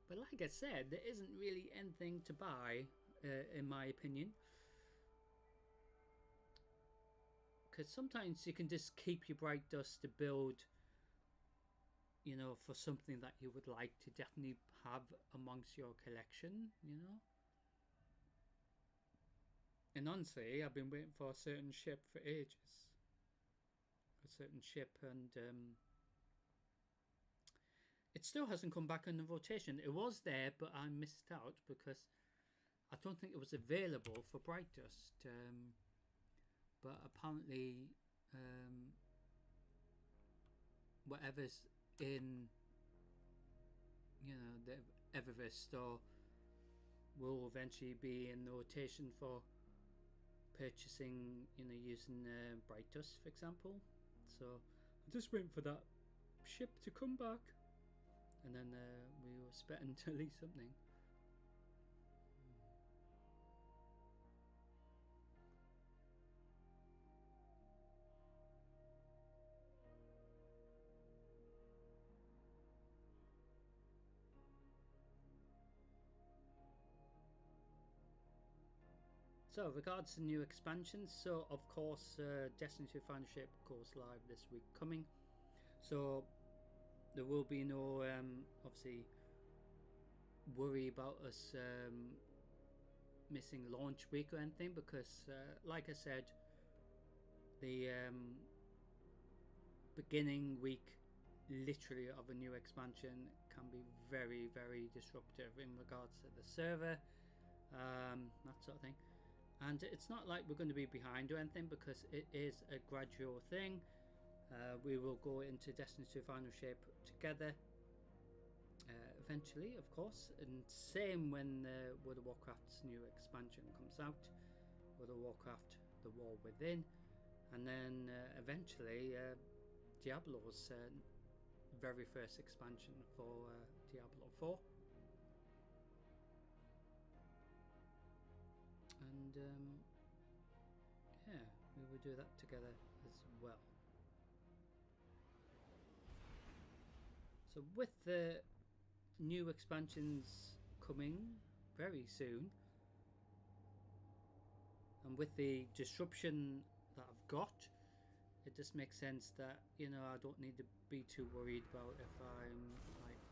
But like I said, there isn't really anything to buy, in my opinion. Because sometimes you can just keep your Bright Dust to build, you know, for something that you would like to definitely have amongst your collection, you know. And honestly, I've been waiting for a certain ship for ages. A certain ship, and it still hasn't come back in the rotation. It was there, but I missed out because I don't think it was available for Bright Dust. But apparently, whatever's in, you know, the Eververse store will eventually be in the rotation for purchasing, you know, using Bright Dust, for example. So I'm just waiting for that ship to come back, and then we will expecting to release something. So, regards to new expansions, so of course Destiny 2 Final Shape goes live this week coming. So there will be no obviously worry about us missing launch week or anything, because like I said, the beginning week literally of a new expansion can be very, very disruptive in regards to the server, that sort of thing. And it's not like we're going to be behind or anything, because it is a gradual thing. We will go into Destiny 2 Final Shape together eventually, of course, and same when World of Warcraft's new expansion comes out, World of Warcraft The War Within, and then eventually Diablo's very first expansion for Diablo 4. And yeah, we will do that together as well. So with the new expansions coming very soon, and with the disruption that I've got, it just makes sense that, you know, I don't need to be too worried about if I'm like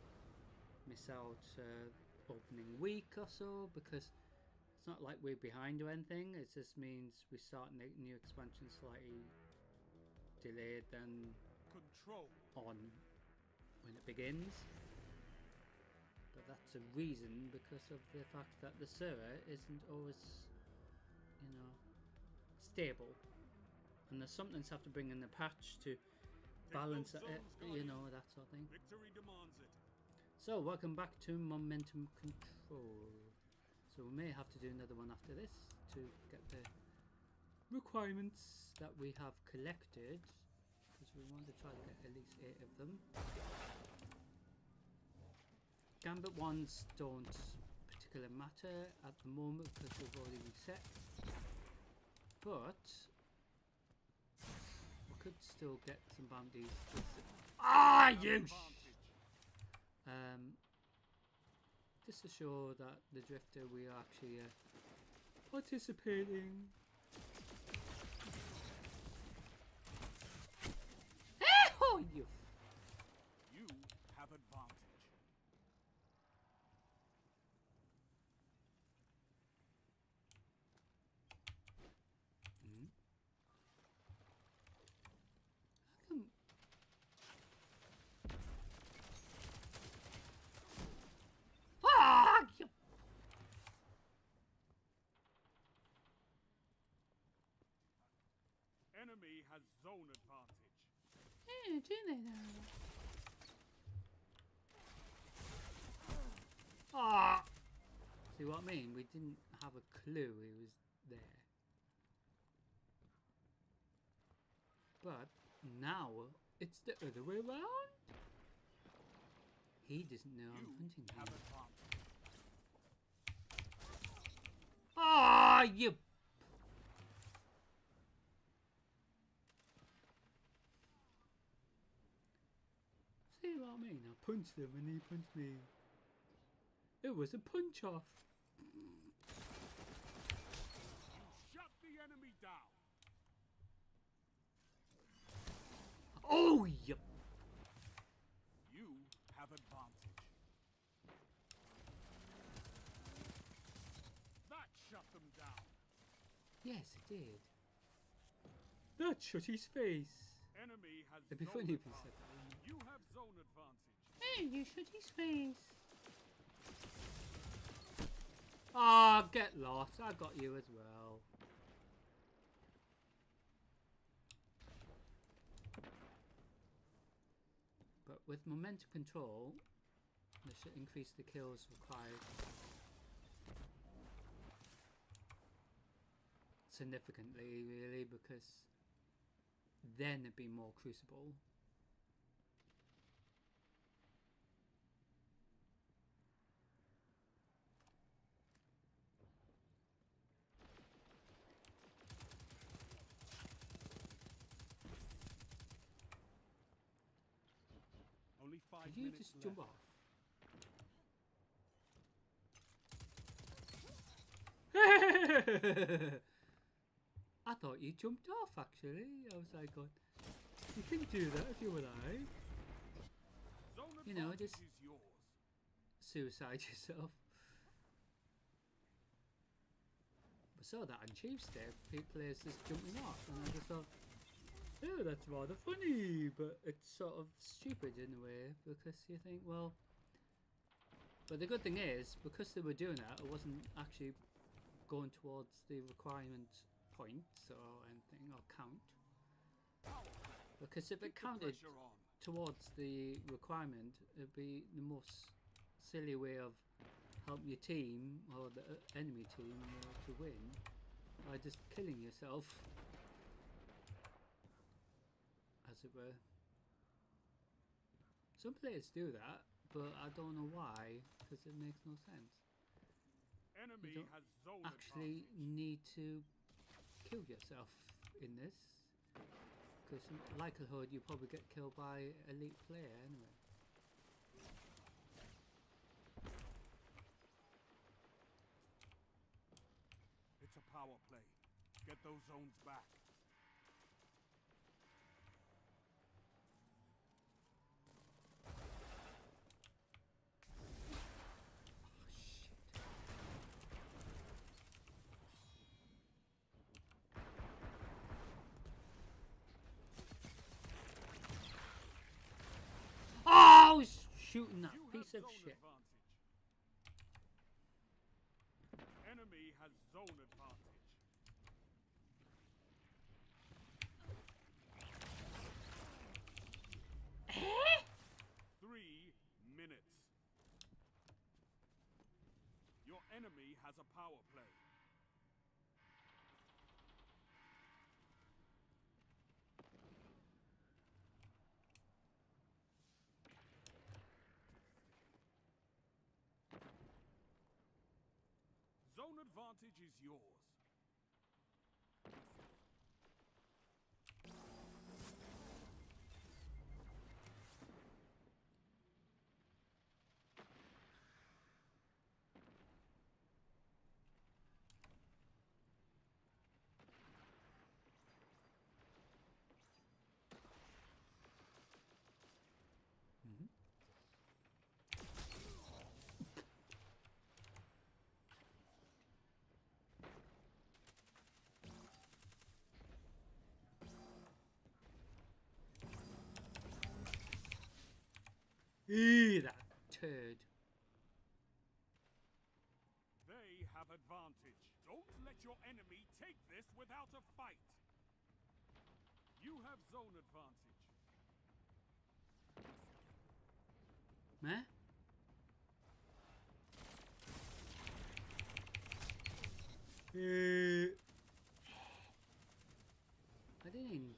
miss out opening week or so, because it's not like we're behind or anything. It just means we start the new expansion slightly delayed than on when it begins. But that's a reason because of the fact that the server isn't always, you know, stable, and there's something have to bring in the patch to balance it, you know, that sort of thing. So welcome back to Momentum Control. So we may have to do another one after this to get the requirements that we have collected, because we want to try to get at least 8 of them. Gambit ones don't particularly matter at the moment because we've already reset, but we could still get some bounties. Just to show that the Drifter, we are actually participating. Oh, you have advantage. Enemy has zone advantage. Yeah, do they now? Ah! See what I mean? We didn't have a clue he was there. But now it's the other way around. He doesn't know I'm hunting him. Have advantage. Ah, you! See what I mean? I punched him and he punched me. It was a punch off. You shut the enemy down. Oh, yep. You have advantage. That shut them down. Yes, it did. That shut his face. Enemy has It'd be zone funny if he advantage. said that. You have zone advantage. Hey, you shut his face. Ah, get lost. I got you as well. But with momentum control, this should increase the kills required significantly, really, because then it'd be more crucible. Only 5 Did you minutes just left. jump off? I thought you jumped off actually. I was like, God, you can do that if you were alive. Zone You know, advantage just- is yours. Suicide yourself. I saw that on Chiefs there, players just jumping off, and I just thought, oh, that's rather funny, but it's sort of stupid in a way, because you think, well, but the good thing is, because they were doing that, it wasn't actually going towards the requirement points or anything, or count. Because if it Keep the counted pressure on. towards the requirement, it'd be the most silly way of helping your team or the enemy team to win by just killing yourself, as it were. Some players do that, but I don't know why, because it makes no sense. Enemy don't has zone Actually advantage. need to kill yourself in this, because likelihood you probably get killed by elite player anyway. It's a power play. Get those zones back. Oh shit. Oh, I was shooting that You piece have of zone shit. advantage. Enemy has zone advantage. Eh? 3 minutes. Your enemy has a power play. Zone advantage is yours. Mhm. That turd. They have advantage. Don't let your enemy take this without a fight. You have zone advantage. Meh? I didn't even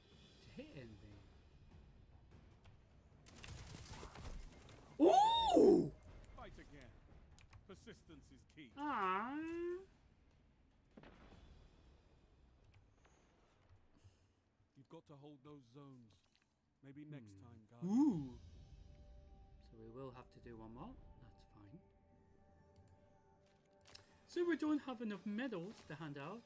hit anything. Ooh! Fight again. Persistence is key. Ah. You've got to hold those zones. Maybe next time, guys. Ooh. So we will have to do one more. That's fine. So we don't have enough medals to hand out.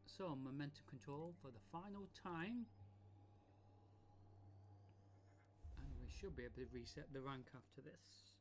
So momentum control for the final time. And we should be able to reset the rank after this.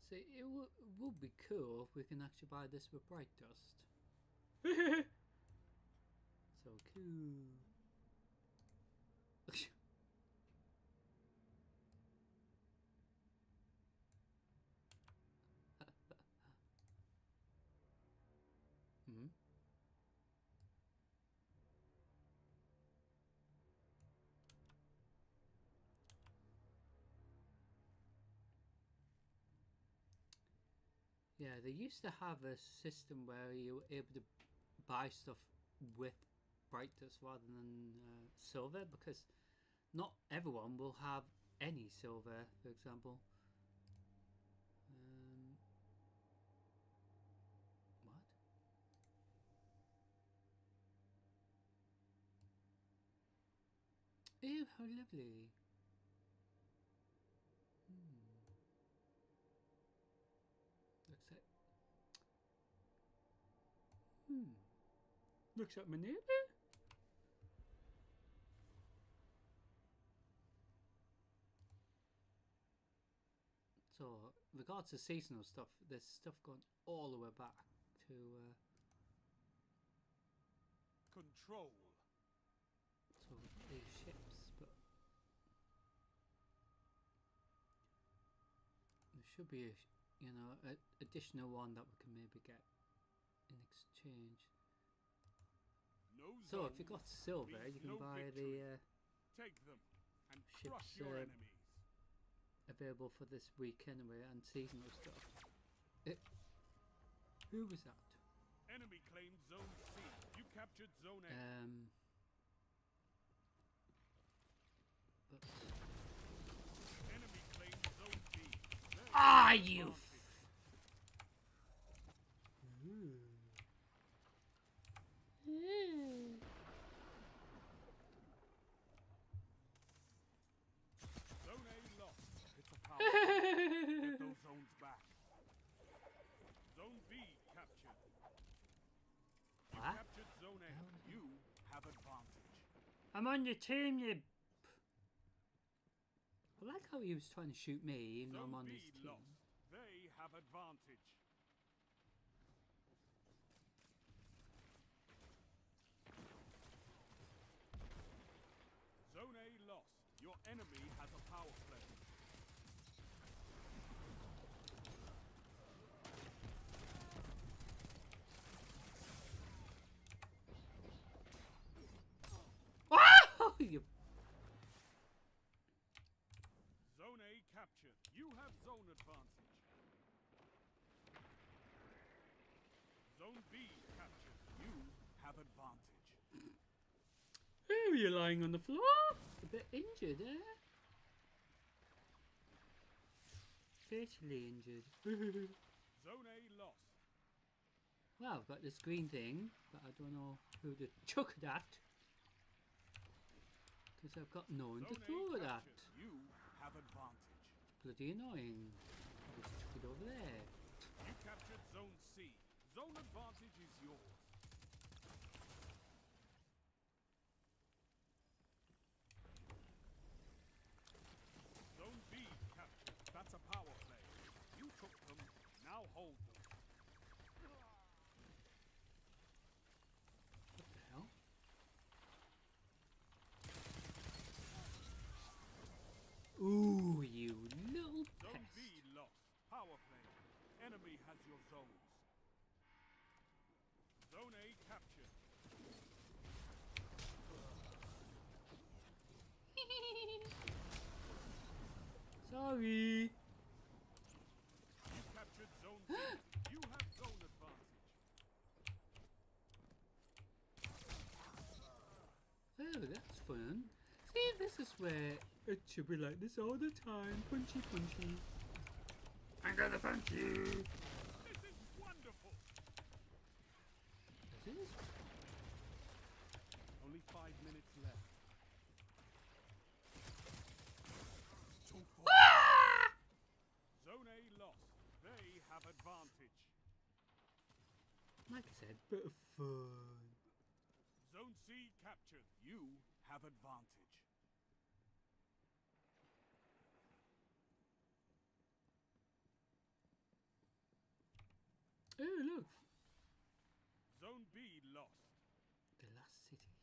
So it would be cool if we can actually buy this with bright dust. So cool. Hmm. Yeah, they used to have a system where you were able to buy stuff with brightness rather than silver, because not everyone will have any silver, for example. What? Ew, how lovely. Looks like... Looks like my neighbour. So, regards to seasonal stuff, there's stuff going all the way back to... Control. So, these ships, but... There should be a, you know, an additional one that we can maybe get in exchange. No So if zone you got silver, means you can no buy victory. the Take them and ships, crush your enemies. available for this week anyway, and seasonal stuff. Who was that? Enemy claimed zone C. You captured zone A. But Enemy claimed zone B. ah, you! Zone A lost. It's a power play. Get those zones back. Zone B captured. You What? captured zone A. You have advantage. I'm on your team, you. I like how he was trying to shoot me, even though I'm Zone on B his team. lost. They have advantage. Zone A lost. Your enemy has a power play. Oh, you. Zone A captured. You have zone advantage. Zone B captured. You have advantage. Oh, you're lying on the floor? A bit injured, eh? Fatally injured. Zone A lost. Well, I've got this green thing, but I don't know who to chuck it at. Because I've got no one to Zone A throw it at. captured. You have advantage. Bloody annoying. Just chuck it over there. You captured Zone C. Zone advantage is yours. Zone B captured. That's a power play. You took them. Now hold them. What the hell? Ooh, you little Zone pest. B lost. Power play. Enemy has your zones. Zone A captured. Sorry. You captured Zone B. You have zone advantage. Oh, that's fun. See, this is where it should be like this all the time. Punchy, punchy. I'm gonna punch you. This is wonderful. This is. Only 5 minutes left. Zone A lost. They have advantage. Like I said, bit of fun. Zone C captured. You have advantage. Oh, look. Zone B lost. The last city.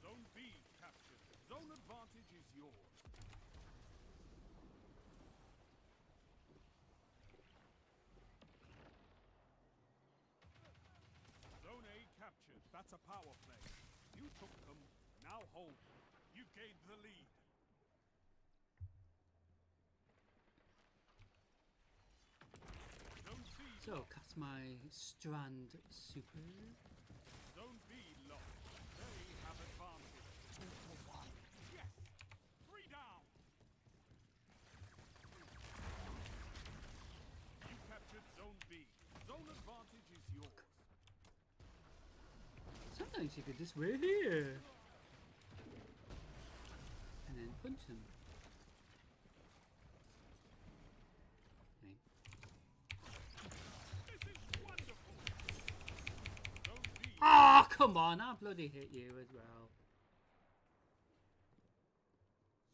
Zone B captured. Zone advantage is yours. Zone A captured. That's a power play. You took them. Now hold them. You gained the lead. Zone C So, lost. cast my strand super. Zone B lost. They have advantage. 2 for 1. Yes! 3 down! You captured Zone B. Zone advantage is yours. Sometimes you could just wait here. And then punch them. Okay. This is wonderful! Zone B. Oh, come on. I bloody hit you as well.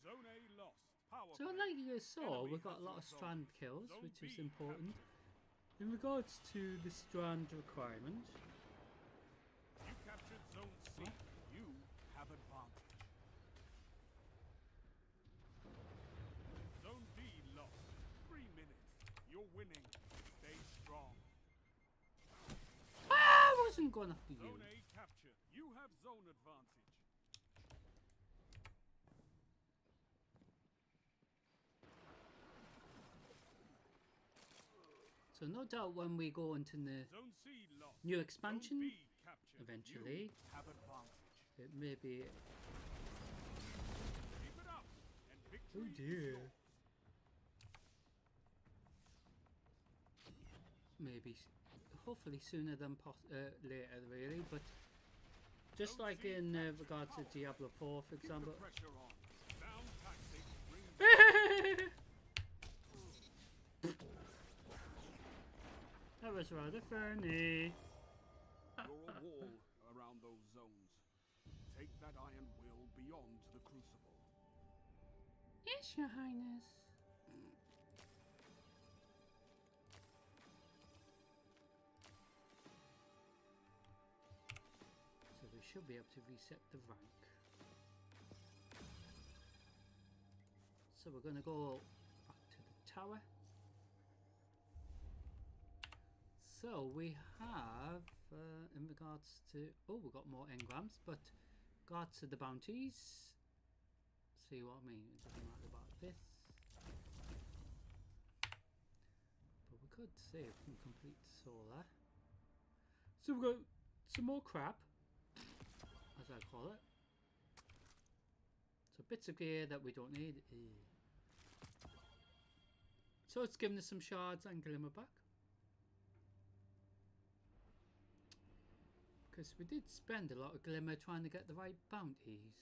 Zone A lost. Power So play. like you saw, Enemy we got has a lot your of zone. strand kills, Zone which is B important. captured. In regards to the strand requirement, You captured Zone C. What? You have advantage. Zone B lost. 3 minutes. You're winning. Stay strong. I wasn't going after you. Zone A captured. You have zone advantage. So no doubt when we go into the Zone C lost. new expansion, Zone B captured. eventually, You have advantage. it may be. Keep it up, and victory Oh is dear. yours. Maybe, hopefully sooner than later, really. But just like in regards to Diablo 4, for Keep example. the pressure on. Down tactics brings That was rather funny. You're a wall around those zones. Take that iron will beyond the crucible. Yes, Your Highness. So we should be able to reset the rank. So we're going to go back to the tower. So we have, in regards to, oh, we've got more engrams, but regards to the bounties, see what I mean, it doesn't matter about this. But we could save from complete solar. So we've got some more crap, as I call it. So bits of gear that we don't need. So it's given us some shards and glimmer back. Because we did spend a lot of glimmer trying to get the right bounties.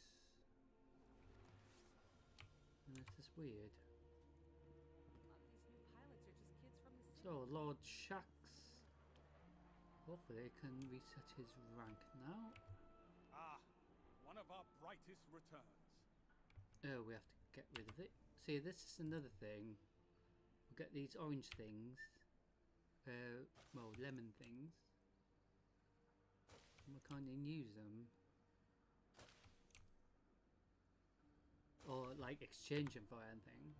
And it's just weird. These new pilots are just kids from the city. So Lord Shax, hopefully can reset his rank now. Ah, one of our brightest returns. Oh, we have to get rid of it. See, this is another thing. We'll get these orange things. Well, lemon things. And we can't even use them. Or like exchange them for anything.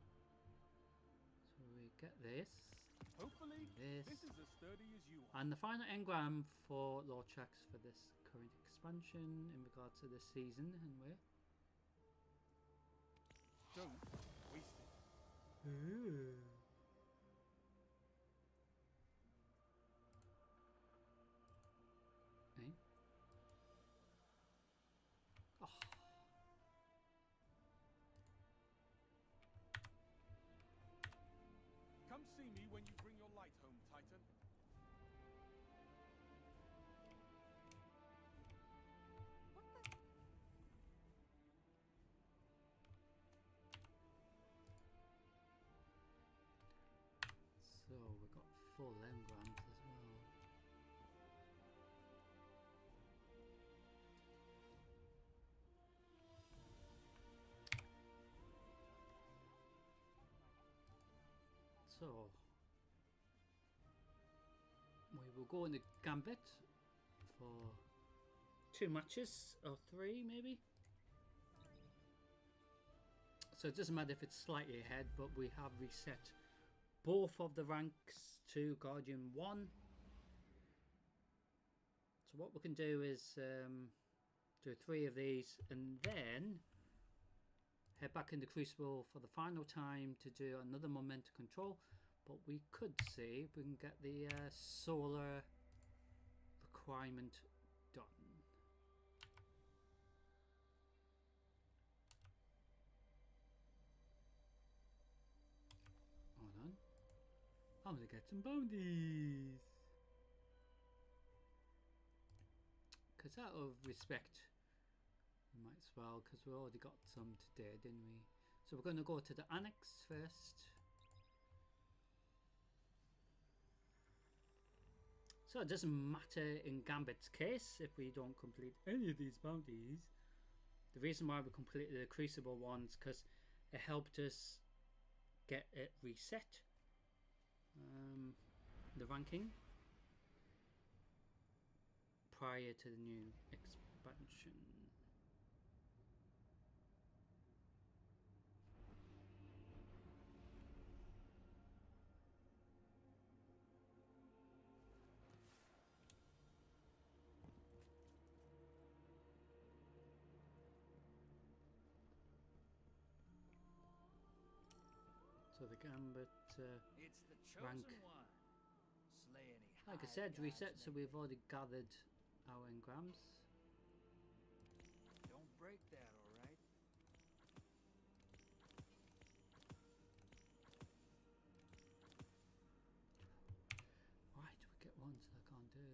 So we get this. Hopefully, This. this is as sturdy as you are. And the final engram for Lord Shax for this current expansion in regards to this season and where. Don't waste it. Eh? Oh. Come see me when you bring your light home, Titan. What the? So we've got full engrams as well. So we will go in the gambit for 2 matches or 3 maybe. So it doesn't matter if it's slightly ahead, but we have reset both of the ranks to Guardian 1. So what we can do is do 3 of these and then head back into Crucible for the final time to do another momentum control. But we could see if we can get the solar requirement done. Hold on. I'm gonna get some bounties. Because out of respect, we might as well, because we already got some today, didn't we? So we're going to go to the annex first. So it doesn't matter in Gambit's case if we don't complete any of these bounties. The reason why we completed the Crucible ones because it helped us get it reset, the ranking, prior to the new expansion. So the Gambit It's the rank, chosen one. Slay any like I hive said, gods reset, so maybe. we've already gathered our engrams. Don't break that, all right? Why do we get ones that I can't do?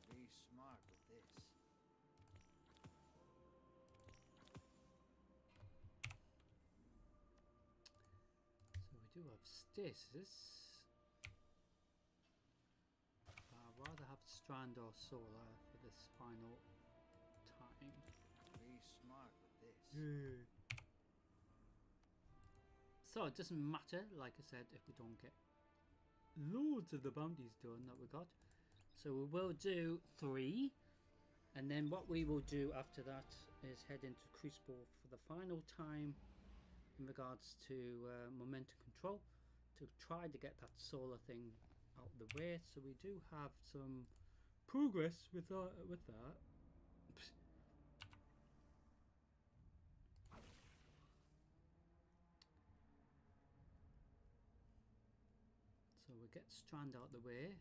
Be smart with this. So we do have stasis. I'd rather have Strand or Solar for this final time. Be smart with this. So it doesn't matter, like I said, if we don't get loads of the bounties done that we got. So we will do 3, and then what we will do after that is head into Crucible for the final time in regards to momentum control to try to get that solar thing out of the way. So we do have some progress with that. So we're we get Strand out the way.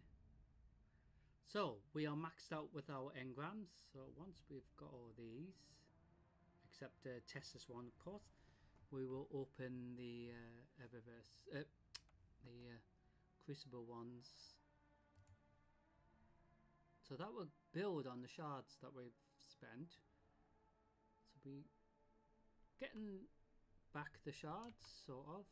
So we are maxed out with our engrams. So once we've got all these, except Tessa's one, of course, we will open the Crucible ones. So that will build on the shards that we've spent. So we getting back the shards, sort of.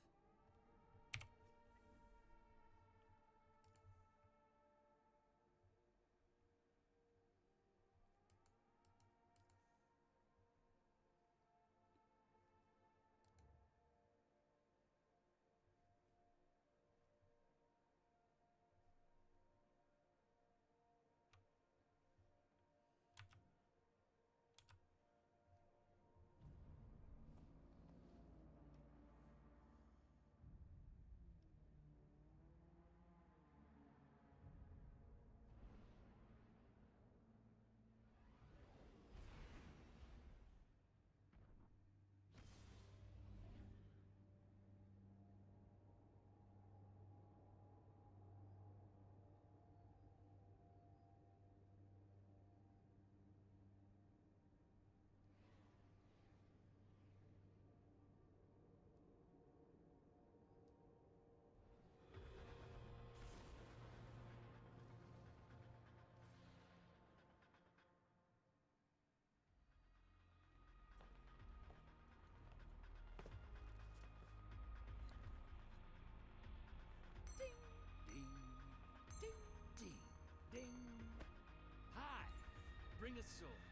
Bring a sword.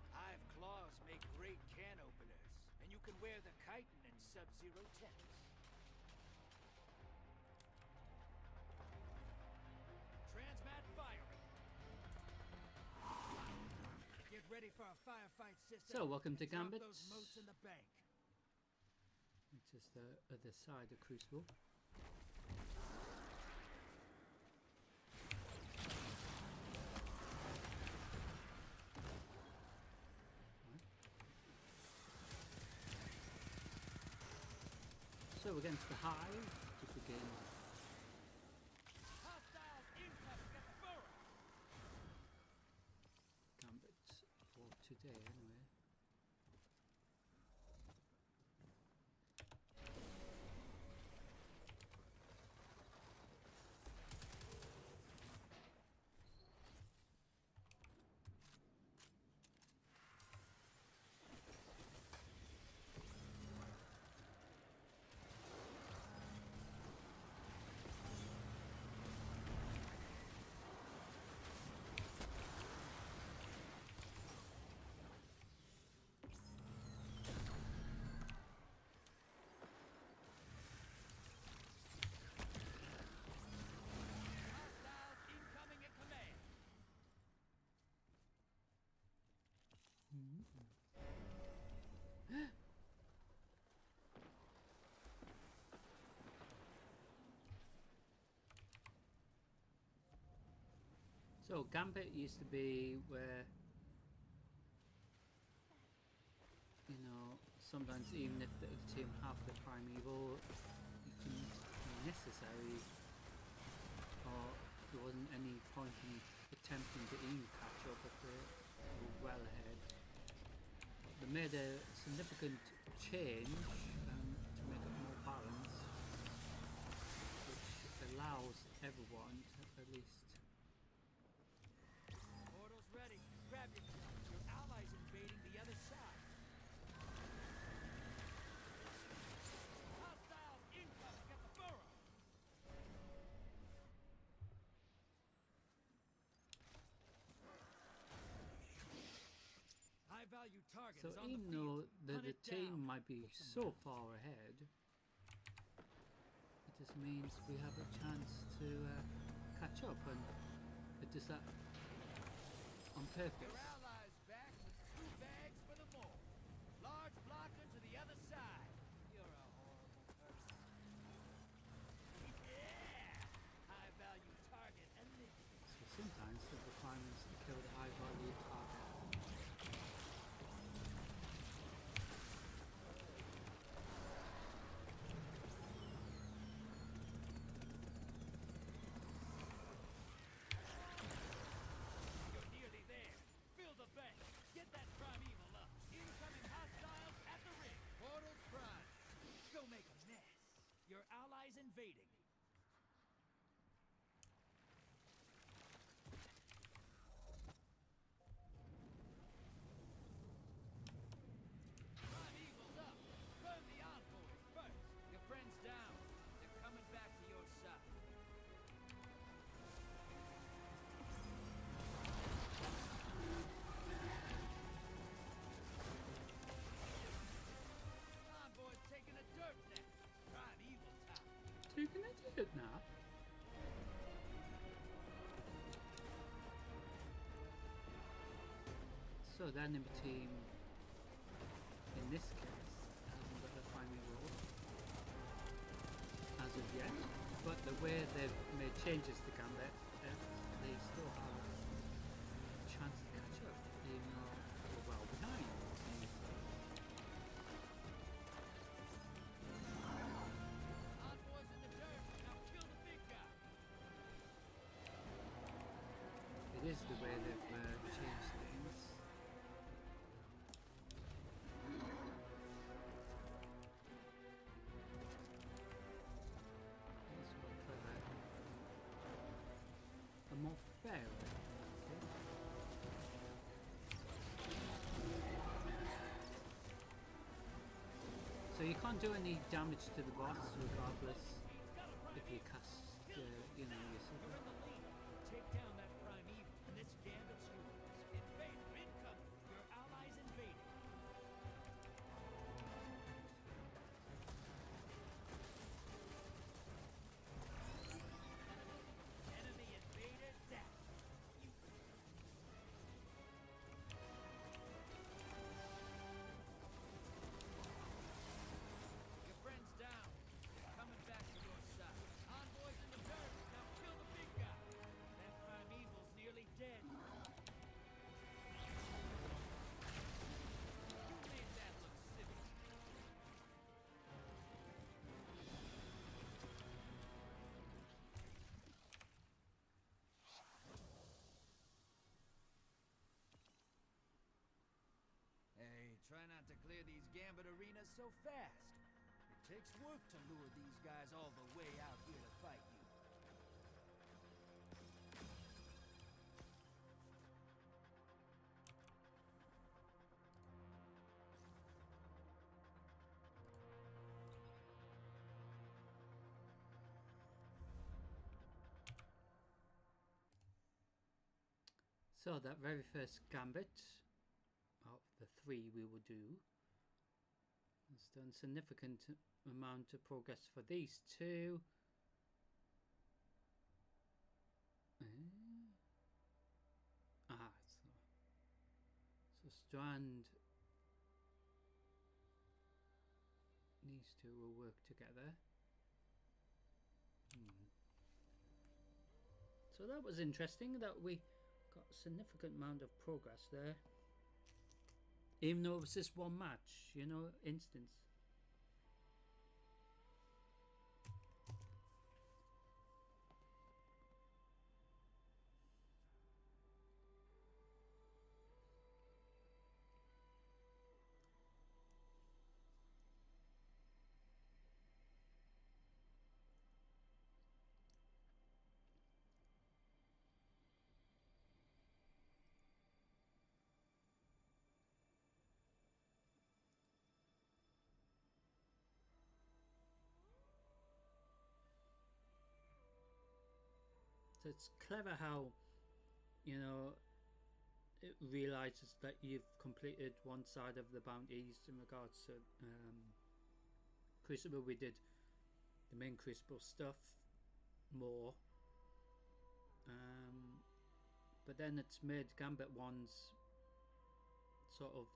Hive claws make great can openers, and you can wear the chitin in sub-zero temps. Transmat firing. Get ready for a firefight system. So welcome to Drop Gambit. those motes in the bank. Which is the other side of Crucible. So against the Hive to begin. Hostiles incoming at the burrow. Gambit for today anyway. Hostiles incoming at command. So Gambit used to be where, you know, sometimes even if the other team have the primeval, you can necessary, or there wasn't any point in attempting to even catch up if they were well ahead. They made a significant change to make it more balanced, which allows everyone to at least. Portal's ready. Grab your jumps. Your allies invading the other side. Hostiles incoming at the burrow. High value target So is on the even field. though Hunt the it team down. might be so far ahead, it just means we have a chance to catch up, and it does that on purpose. Your allies back with 2 bags for the more. Large blocker to the other side. You're a horrible person. Yeah! High value target eliminated. So sometimes the requirements to kill the high value target. So then in between, in this case, I haven't got the final roll as of yet, but the way they've made changes to Gambit, they still have a chance to catch up, even though we're well behind. Envoys in the dirt. Now kill the big guy. It is the way they've changed things. That's more clever. A more fair way. Okay. So you can't do any damage to the boss regardless if you cast, you know, your super. Take down that primeval, and this gambit's yours. Invader incoming. Your allies invading. Enemy invader down. Your friend's down. Coming back to your side. Envoys in the dirt. Now kill the big guy. That primeval's nearly dead. You made that look silly. Hey, try not to clear these gambit arenas so fast. It takes work to lure these guys all the way out here to fight you. So that very first gambit of the 3 we will do has done significant amount of progress for these 2. So Strand, these 2 will work together. So that was interesting that we got a significant amount of progress there, even though it was just one match, you know, instance. So it's clever how, you know, it realizes that you've completed one side of the bounties in regards to Crucible. We did the main Crucible stuff more, but then it's made Gambit ones sort of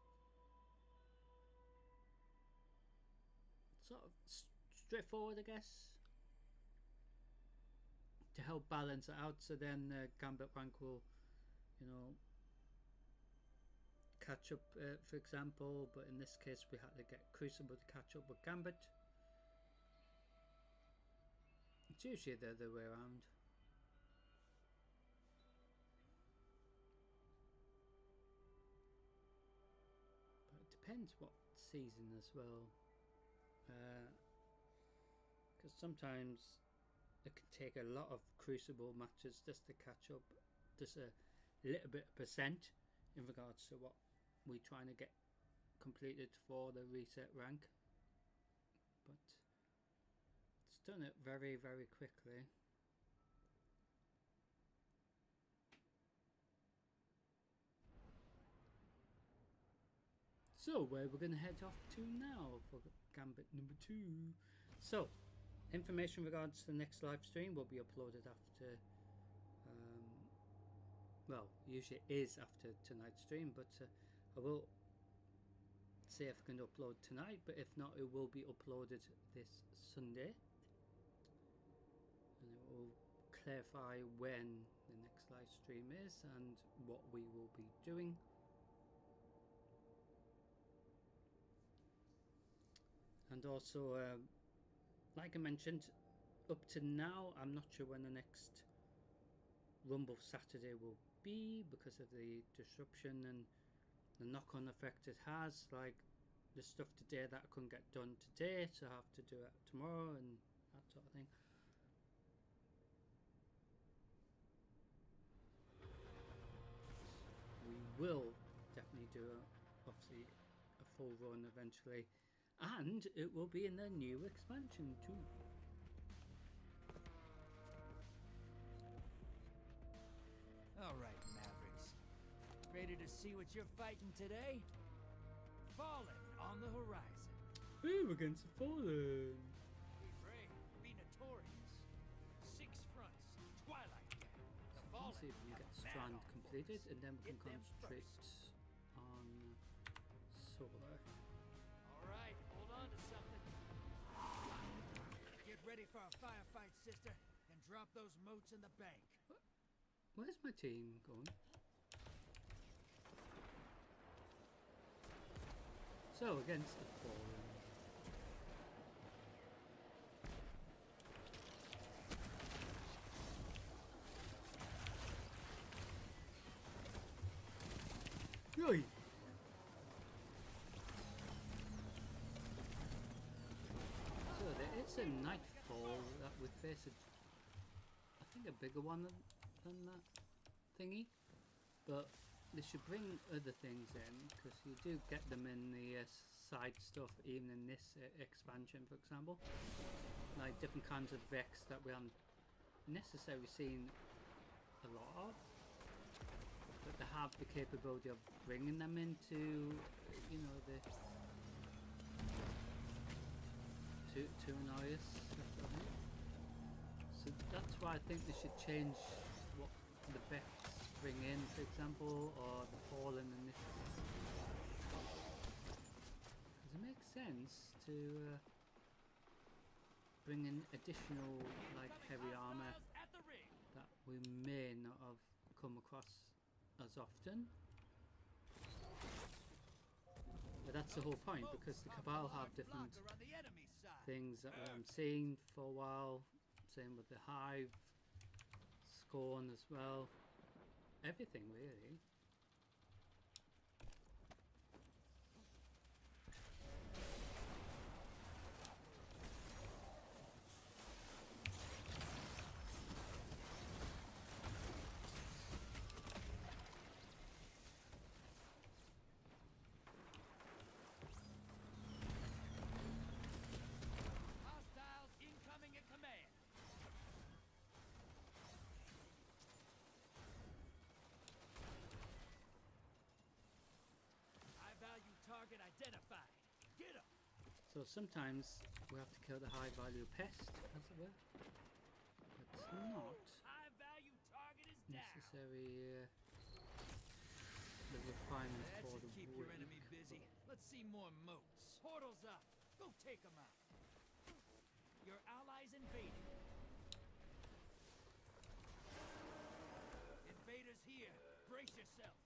straightforward, I guess, to help balance it out. So then Gambit rank will, you know, catch up, for example, but in this case we had to get Crucible to catch up with Gambit. It's usually the other way around. But it depends what season as well, because sometimes it can take a lot of Crucible matches just to catch up, just a little bit of percent in regards to what we're trying to get completed for the reset rank. But it's done it very, very quickly. So where we're going to head off to now for Gambit number 2. So information regards to the next live stream will be uploaded after, well, usually it is after tonight's stream, but I will see if I can upload tonight, but if not, it will be uploaded this Sunday, and it will clarify when the next live stream is and what we will be doing. And also, like I mentioned, up to now, I'm not sure when the next Rumble Saturday will be because of the disruption and the knock-on effect it has. Like the stuff today that I couldn't get done today, so I have to do it tomorrow and that sort of thing. We will definitely do obviously a full run eventually, and it will be in the new expansion too. All right, Mavericks. Ready to see what you're fighting today? Fallen on the horizon. Ooh, against the Fallen. Be brave, be notorious. 6 fronts, Twilight Gang. The Fallen. Let's see if we can have get a Strand man on completed, board. and then we can Get them concentrate first. on Solar. All right, hold on to something. Get ready for a firefight, sister, and drop those motes in the bank. Where's my team going? So, against the Fallen. Right. So there is a Nightfall that would face I think a bigger one than that thingy, but they should bring other things in because you do get them in the side stuff, even in this expansion, for example, like different kinds of Vex that we haven't necessarily seen a lot of, but they have the capability of bringing them into, you know, the to annoy us. So that's why I think they should change what the Vex bring in, for example, or the Fallen in this. Does it make sense to bring in additional like heavy armor that we may not have come across as often? But that's the whole point, because the Cabal have different things that we haven't seen for a while. Same with the Hive, Scorn as well. Everything really. Hostiles incoming at command. High value target identified. Get him. So sometimes we have to kill the high value pest, as it were. It's not High value target is down. necessary the requirement That for should the keep weak. your enemy busy. Let's see more moats. Portals up. Go take them out. Your allies invading. Invaders here. Brace yourself.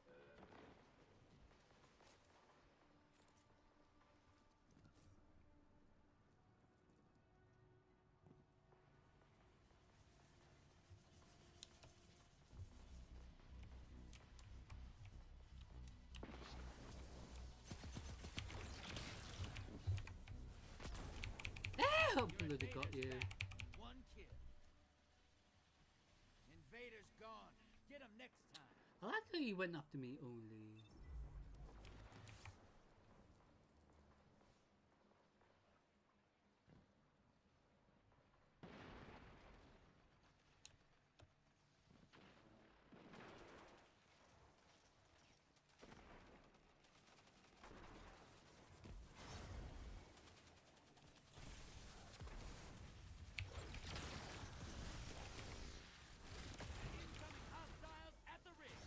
Oh, bloody got you. One kill. Invaders gone. Get them next time. I like how you went after me only. Incoming hostiles at the ring.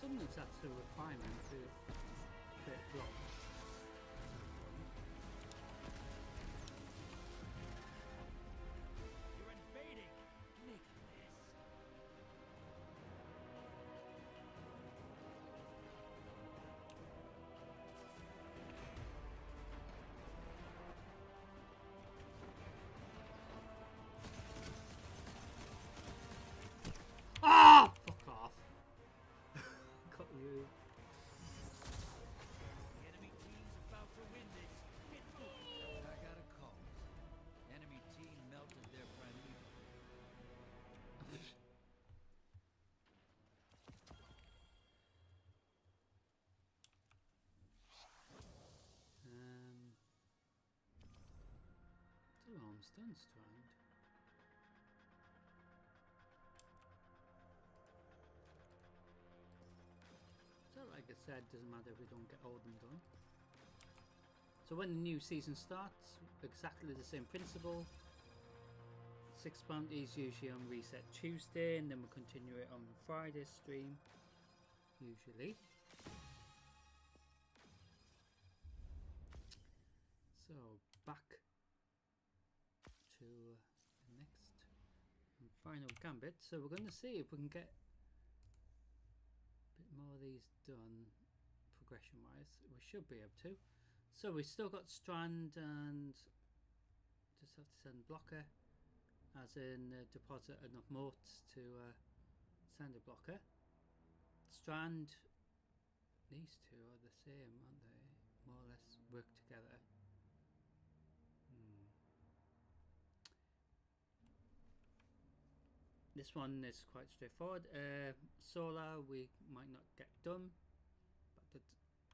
assuming that's the requirement to create blocks. You're invading. Make a mess. Ah! Fuck off. Got you. The enemy team's about to win this. Get moving. I got a call. Enemy team melted their primeval. Two arms done, Strand. So like I said, doesn't matter if we don't get all of them done. So when the new season starts, exactly the same principle. 6 bounties usually on reset Tuesday, and then we'll continue it on Friday stream, usually. So back to the next and final gambit. So we're going to see if we can get a bit more of these done progression wise. We should be able to. So we've still got Strand, and just have to send blocker, as in deposit enough motes to send a blocker. Strand, these two are the same, aren't they? More or less work together. This one is quite straightforward. Solar we might not get done, but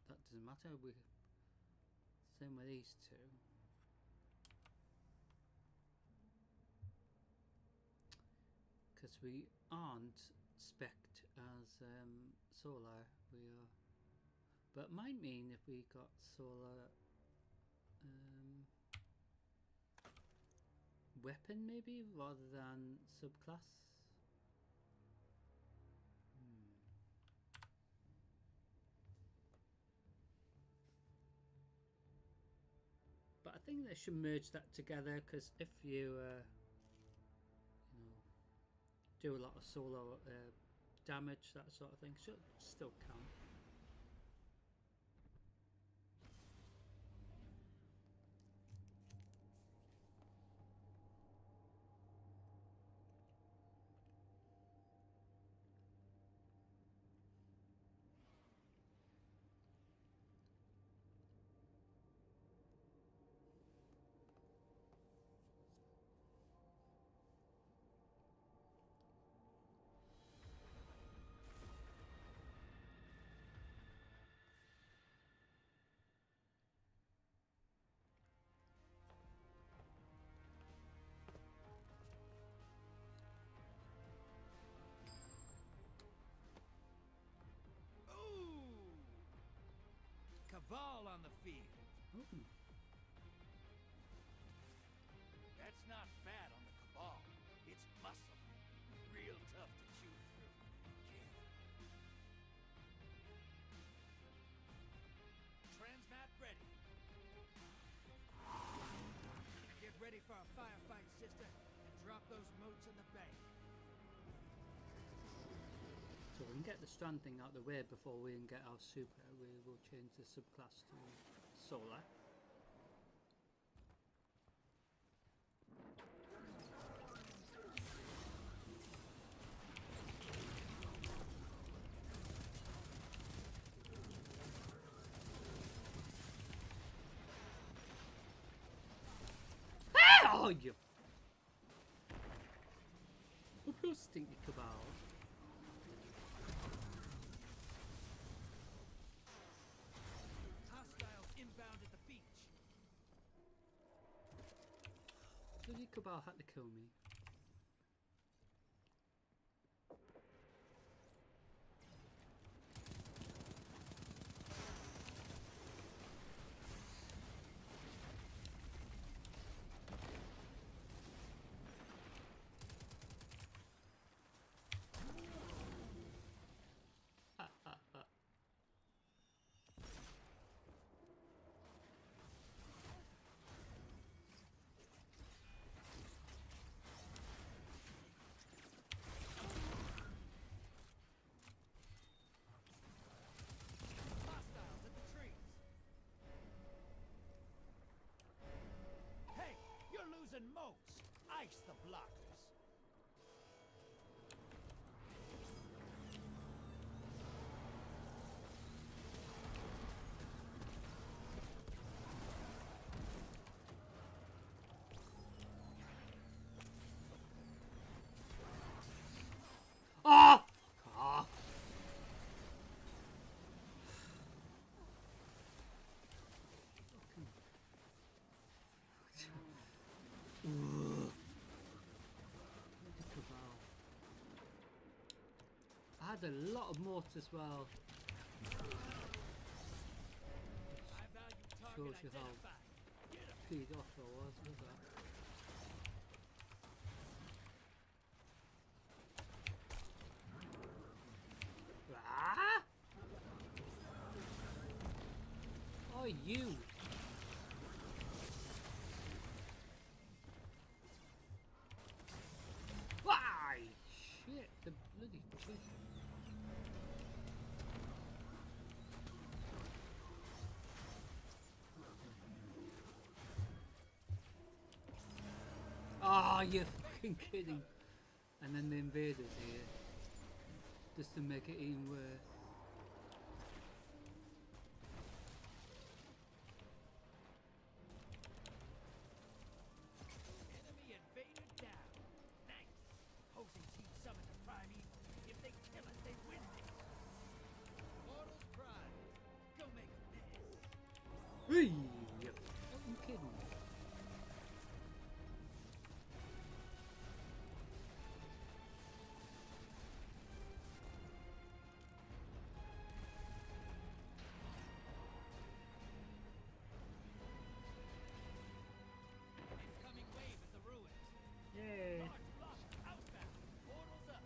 that doesn't matter. We same with these two. Because we aren't spec'd as solar, we are. But it might mean if we got solar weapon maybe rather than subclass. But I think they should merge that together, because if you, you know, do a lot of solo damage, that sort of thing, should still count. Cabal on the field. Ooh. That's not bad on the Cabal. It's muscle. Real tough to chew through. Careful. Transmat ready. Get ready for a firefight, sister, and drop those motes in the bank. So we can get the Strand thing out of the way before we can get our super. We will change the subclass to solar. Ah! Oh, you! You stinky Cabal. Hostiles inbound at the beach. Bloody Cabal had to kill me. close. Ice the blockers. Ah! Fuck off. I had a lot of morts as well. High value target Shows you how identified. Get 'em. peed off I was that? Ah! Oh, you! Why? Shit, the bloody chicken. Oh, you're fucking kidding. And then the invaders here. Just to make it even worse. Enemy invader down. Nice. Opposing team summon the prime evil. If they kill it, they win this. Mortals prime. Go make a mess. Hey, you're fucking kidding me. Incoming wave at the ruins. Yay. Large block outbound. Portals up.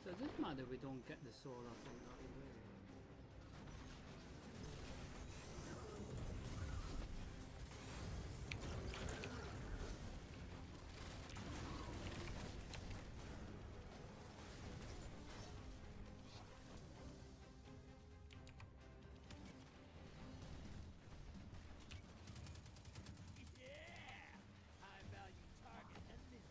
So it doesn't matter if we don't get the sword off on that way. Yeah! High value target eliminated.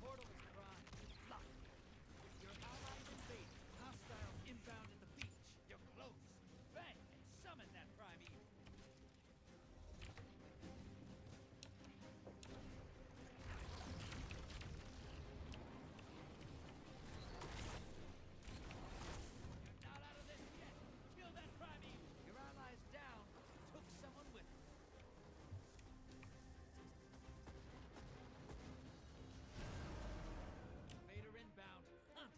Portal is primed. Locked. Your allies invaded. Hostiles inbound at the beach. You're close. Bang and summon that prime evil. You're not out of this yet. Kill that prime evil. Your allies down. Took someone with them. Invader inbound. Hunt.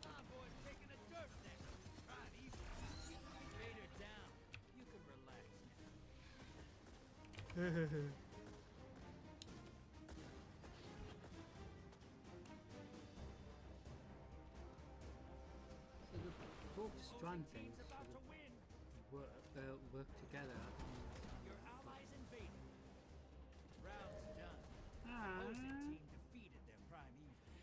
Convoy's taking a dirt nest. Prime evil. Invader down. You can relax now. So the both strand Opposing team's things about sort to of win. work together. I think. Your allies invaded. Round's done. Ah. Opposing team defeated their prime evil.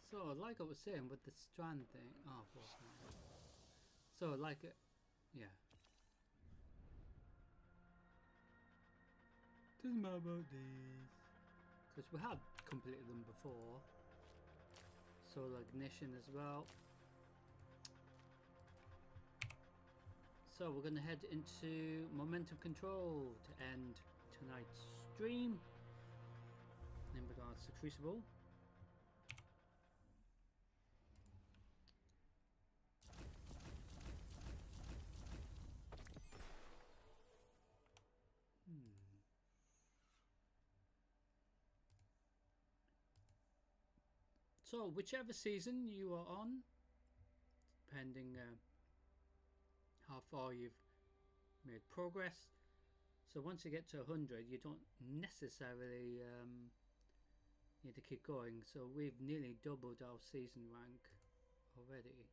So, like I was saying with the strand thing, oh, fuck no. So, like, yeah. Doesn't matter about these, because we have completed them before. Solar ignition as well. So we're going to head into momentum control to end tonight's stream in regards to Crucible. So whichever season you are on, depending how far you've made progress, So once you get to 100, you don't necessarily need to keep going. So we've nearly doubled our season rank already.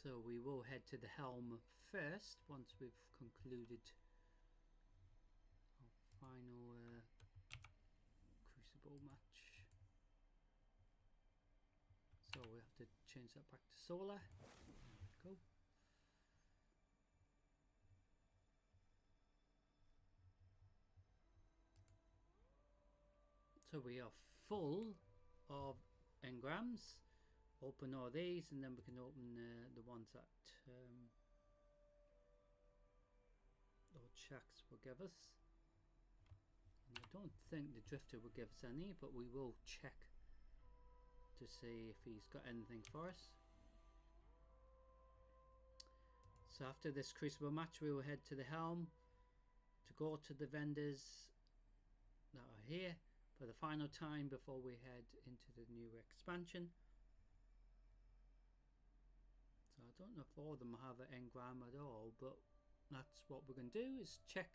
So we will head to the helm first once we've concluded our final crucible match. So we have to change that back to solar. There we go. So we are full of engrams. Open all these and then we can open the ones that Lord Shax will give us. And I don't think the Drifter will give us any, but we will check to see if he's got anything for us. So after this Crucible match we will head to the helm to go to the vendors that are here for the final time before we head into the new expansion. So I don't know if all of them have an engram at all, but that's what we're going to do, is check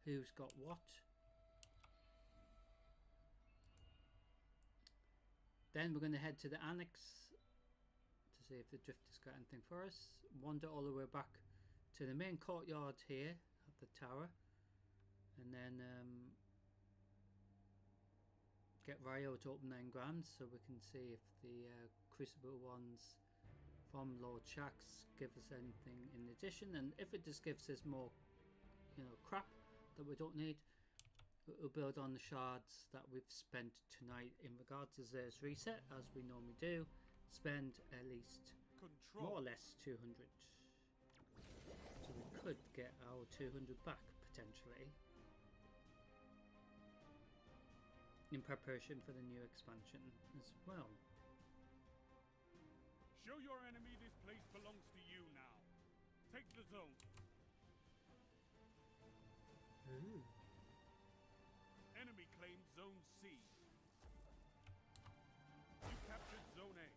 who's got what. Then we're going to head to the annex to see if the Drifter's got anything for us. Wander all the way back to the main courtyard here at the tower, and then get Ryo to open the engrams so we can see if the Crucible ones from Lord Shax give us anything in addition, and if it just gives us more, you know, crap that we don't need, we'll build on the shards that we've spent tonight in regards to Zer's reset, as we normally do. Spend at least more or less 200, so we could get our 200 back potentially in preparation for the new expansion as well. Show your enemy this place belongs to you now. Take the zone. Ooh. Enemy claimed Zone C. You captured Zone A.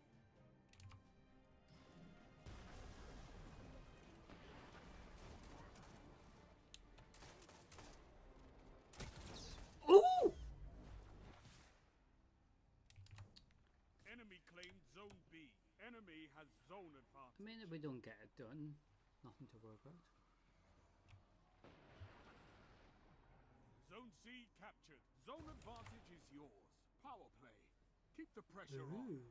Ooh! Enemy claimed Zone B. Enemy has zone I advantage. mean, if we don't get it done, nothing to worry about. Zone C captured. Zone advantage is yours. Power play. Keep the pressure on.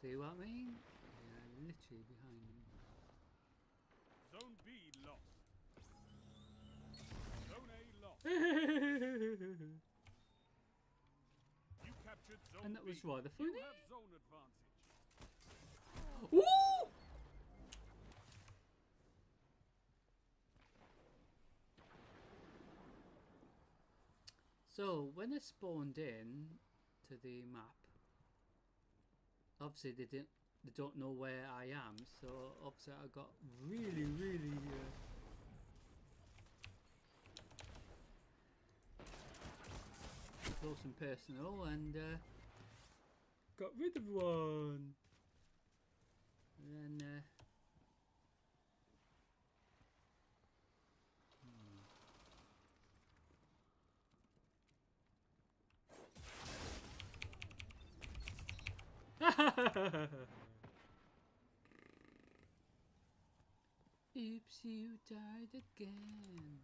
See what I mean? Yeah, literally behind him. Zone B lost. Zone A lost. You captured Zone And that was B. rather You funny. have zone advantage. Ooh! So when I spawned in to the map, obviously they don't know where I am, so obviously I got really close and personal, and got rid of one. And then oops, you died again.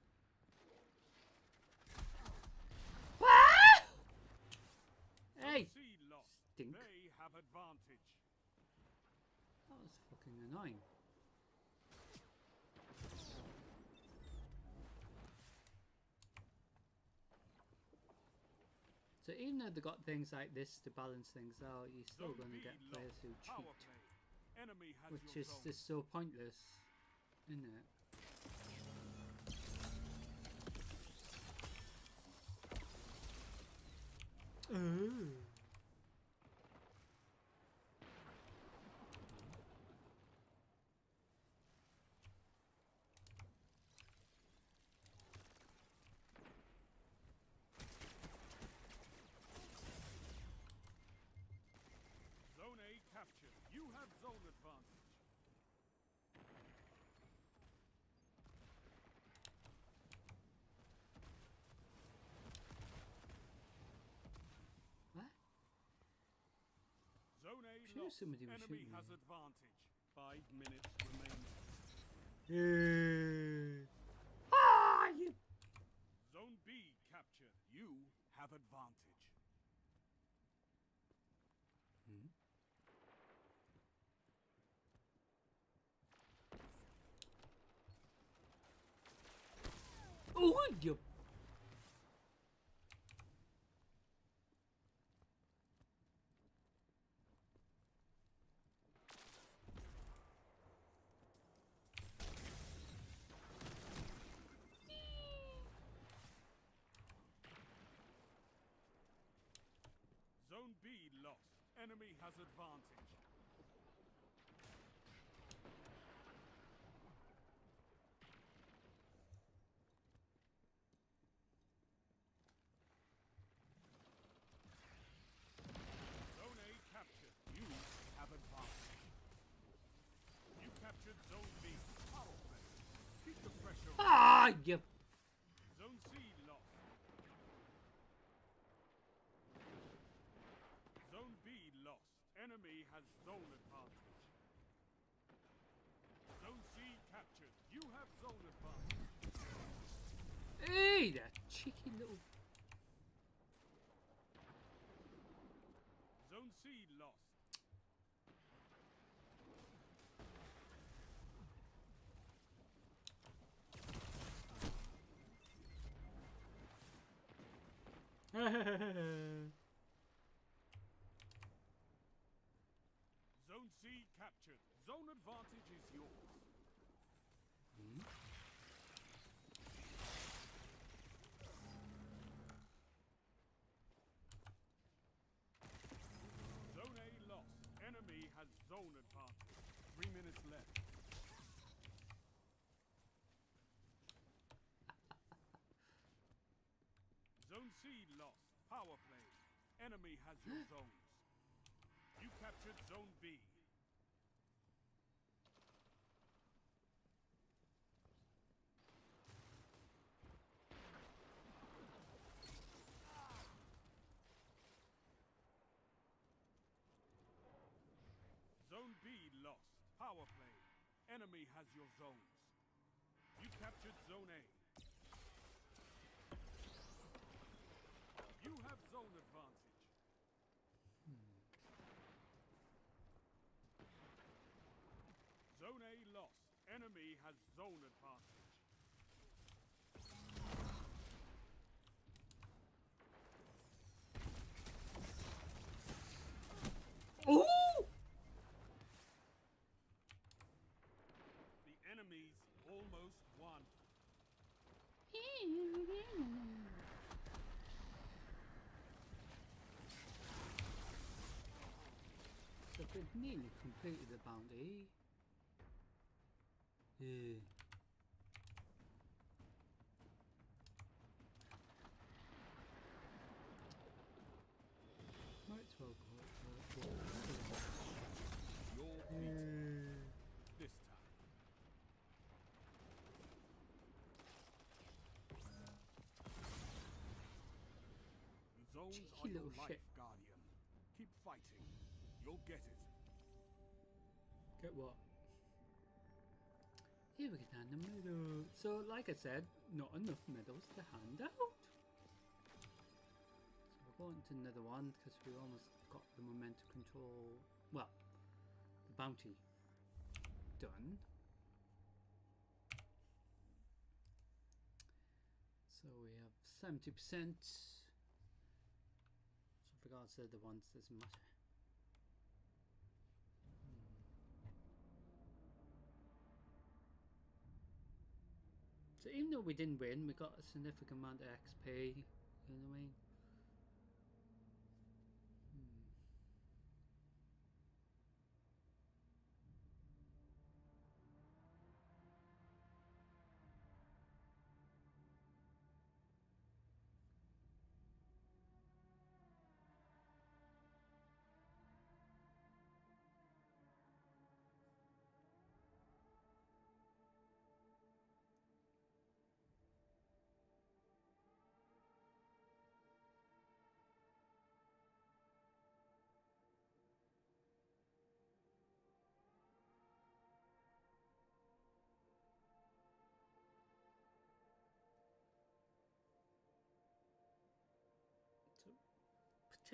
Hey! Zone C lost. Stink. They have advantage. That was fucking annoying. So even though they got things like this to balance things out, you're still Zone going to B get players lost. who Power cheat, play. Enemy has which your is zone. just so pointless, isn't it? Ooh. zone advantage. What? Zone A Sure lost. somebody was Enemy shooting has me. advantage. 5 minutes remaining. Ah, you. Zone B captured. You have advantage. Oh, you. Zone B lost. Enemy has advantage. Zone A captured. You have advantage. You captured Zone B. Power play. Keep the pressure on. Ah, you. Zone C lost. Zone B lost. Enemy has zone advantage. Zone C captured. You have zone advantage. Hey, that cheeky little. Zone C lost. Zone C captured. Zone advantage is yours. Zone A lost. Enemy has zone advantage. 3 minutes left. Zone C lost. Power play. Enemy has your zones. You captured Zone B. Zone B lost. Power play. Enemy has your zones. You captured Zone A. You have zone advantage. Zone A lost. Enemy has zone advantage. Oh! The enemies almost won. So they've nearly completed the bounty. Yeah. Might as well go. You're beaten this time. Zones Cheeky are your little life, shit. Guardian. Keep fighting. You'll get it. Get what? Here we get down the middle. So, like I said, not enough medals to hand out. So we're going to another one because we almost got the momentum control. Well, the bounty done. So we have 70%. So with regards to the ones doesn't matter. So even though we didn't win, we got a significant amount of XP. You know what I mean?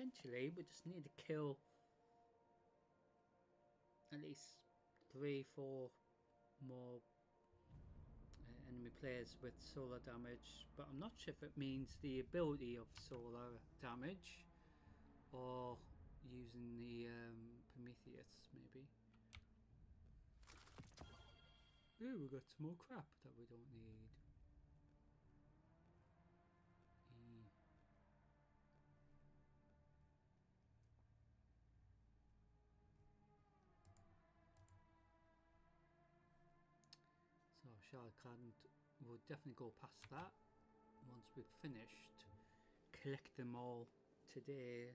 essentially we just need to kill at least 3-4 more enemy players with solar damage, but I'm not sure if it means the ability of solar damage or using the Prometheus maybe. Ooh, we got some more crap that we don't need. So Shard Khan will definitely go past that once we've finished. Collect them all today.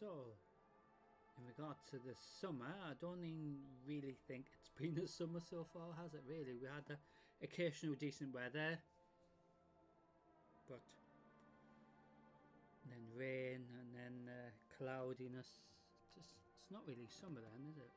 So, in regard to the summer, I don't even really think it's been a summer so far, has it really? We had the occasional decent weather, but then rain and then cloudiness. It's not really summer then, is it?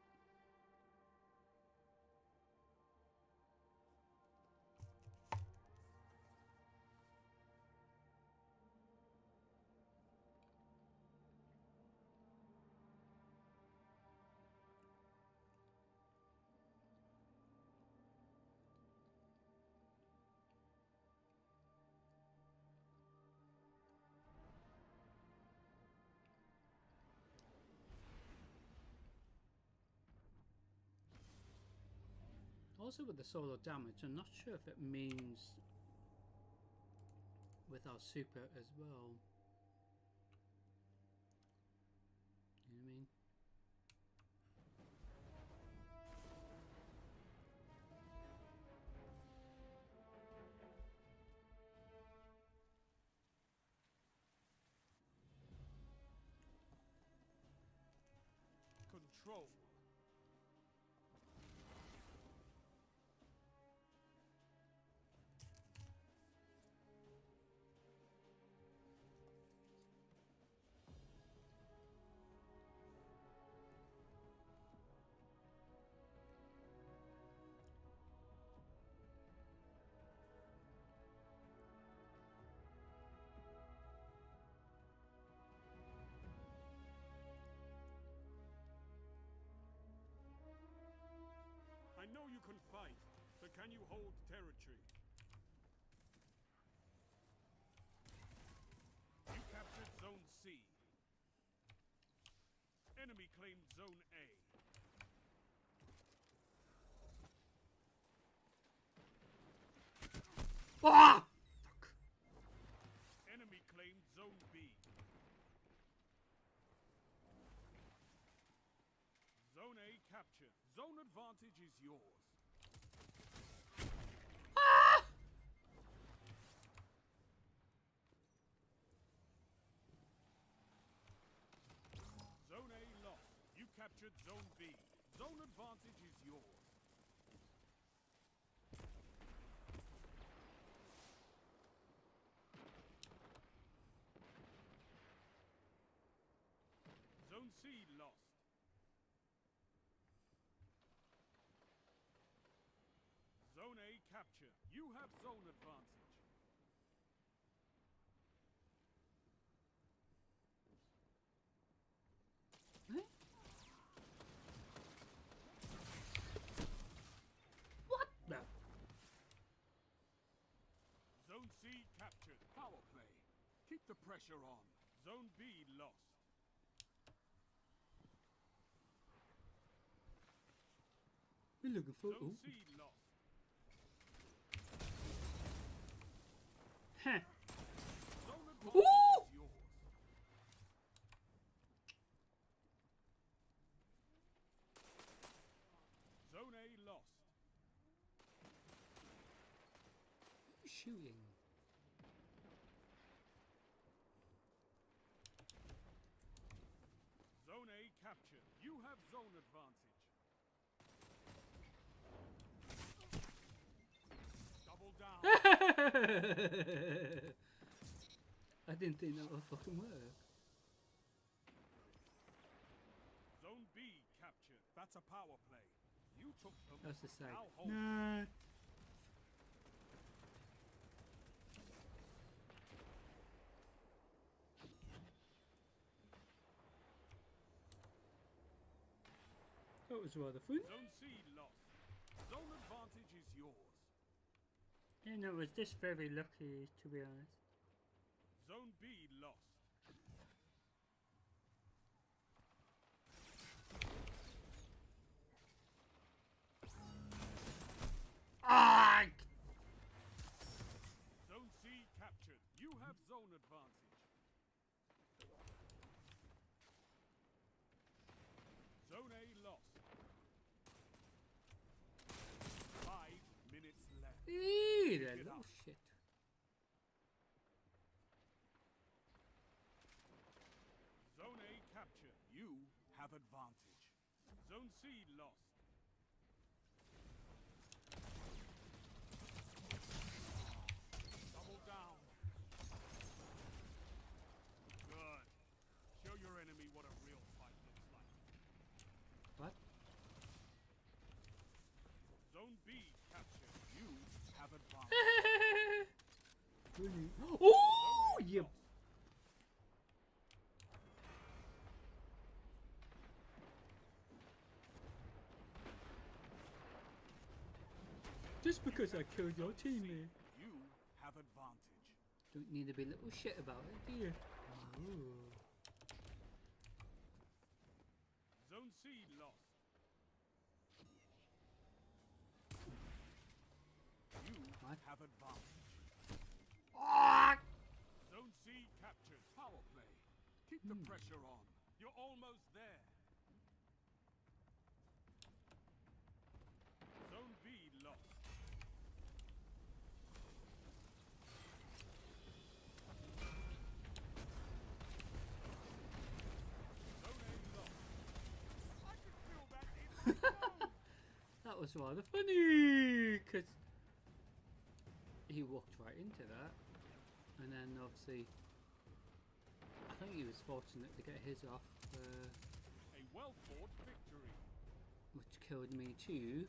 Also with the solar damage, I'm not sure if it means with our super as well. You know what I mean? Control. I know you can fight, but can you hold territory? You captured Zone C. Enemy claimed Zone A. Ah! Fuck. Enemy claimed Zone B. Zone A captured. Zone advantage is yours. Ah! Zone A lost. You captured Zone B. Zone advantage is yours. Zone C lost. Zone A captured. You have zone advantage. Huh? What the? Zone C captured. Power play. Keep the pressure on. Zone B lost. We're looking for. Zone C lost. Huh. Zone advantage Ooh! is yours. Zone A lost. shooting. Zone A captured. You have zone advantage. Double down. I didn't think that would fucking work. Zone B captured. That's a power play. You took them. That's the side. Now hold. No. That was rather fun. Zone C lost. Zone advantage is yours. And it was just very lucky, to be honest. Zone B lost. Ah! Zone C captured. You have zone advantage. Zone A lost. 5 minutes left. Eee, that Get little up. shit. Zone A captured. You have advantage. Zone C lost. Double down. Good. Show your enemy what a real fight looks like. What? Zone B captured. You have advantage. Oh, Zone A you. lost. Just because I killed your teammate. You have advantage. Don't need to be a little shit about it, do you? Ooh. Zone C lost. You What? have advantage. Ah! Zone C captured. Power play. Keep the pressure on. You're almost there. Zone B lost. Zone A lost. I can feel that in my bones. That was rather funny, because he walked right into that, and then obviously, I think he was fortunate to get his off, A well-fought victory. which killed me too.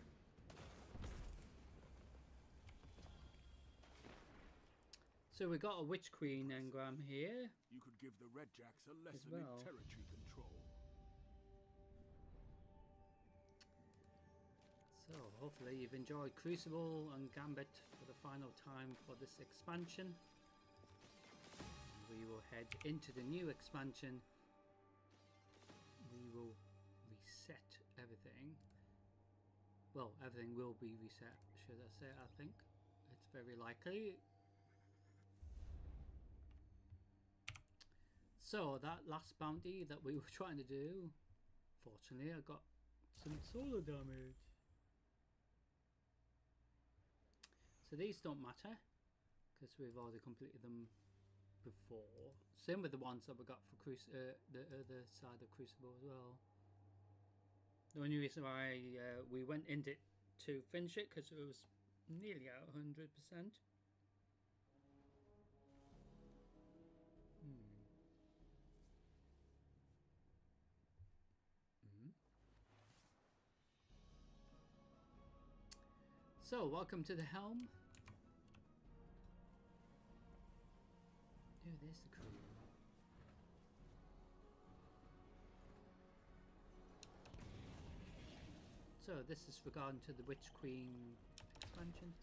So we got a Witch Queen engram here. You could give the Red Jacks a lesson well. in territory control. So hopefully you've enjoyed Crucible and Gambit for the final time for this expansion. We will head into the new expansion. We will reset everything. Well, everything will be reset, should I say, I think. It's very likely. So that last bounty that we were trying to do, fortunately I got some solar damage. So these don't matter because we've already completed them before. Same with the ones that we got for the other side of Crucible as well. The only reason why we went into it to finish it because it was nearly at 100%. So, welcome to the helm. Oh, there's the crew. So, this is regarding to the Witch Queen expansion.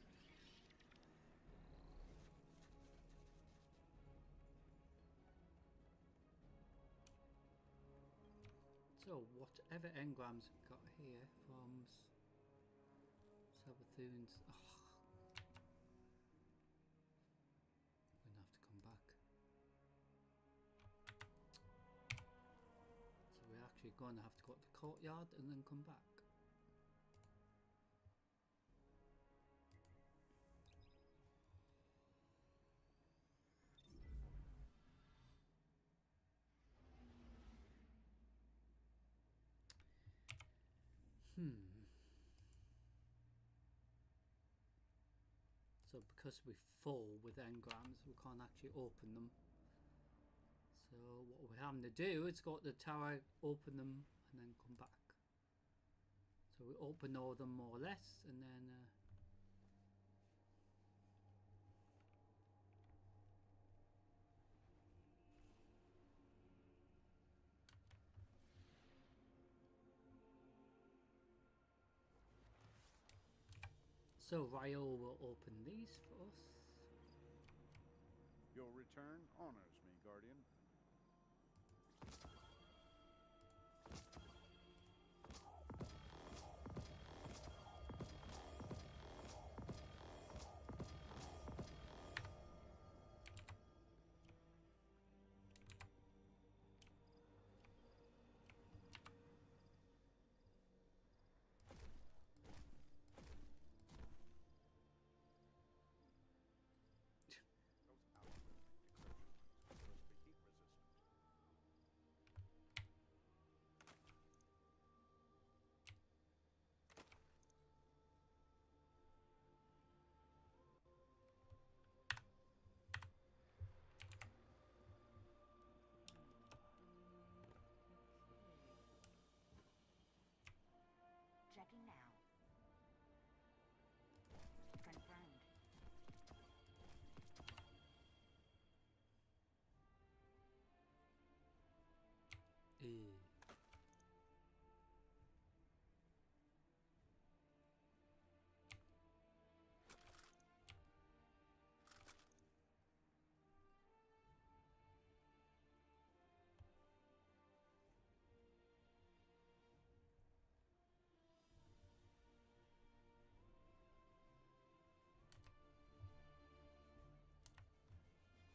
So, whatever engrams we've got here from Sabathoons. Oh. I'm gonna have to come back. So we're actually going to have to go to the courtyard and then come back. So because we're full with engrams, we can't actually open them. So what we're having to do is go to the tower, open them, and then come back. So we open all of them more or less, and then so Ryo will open these for us. Your return honors me, Guardian. Checking now. Confirmed.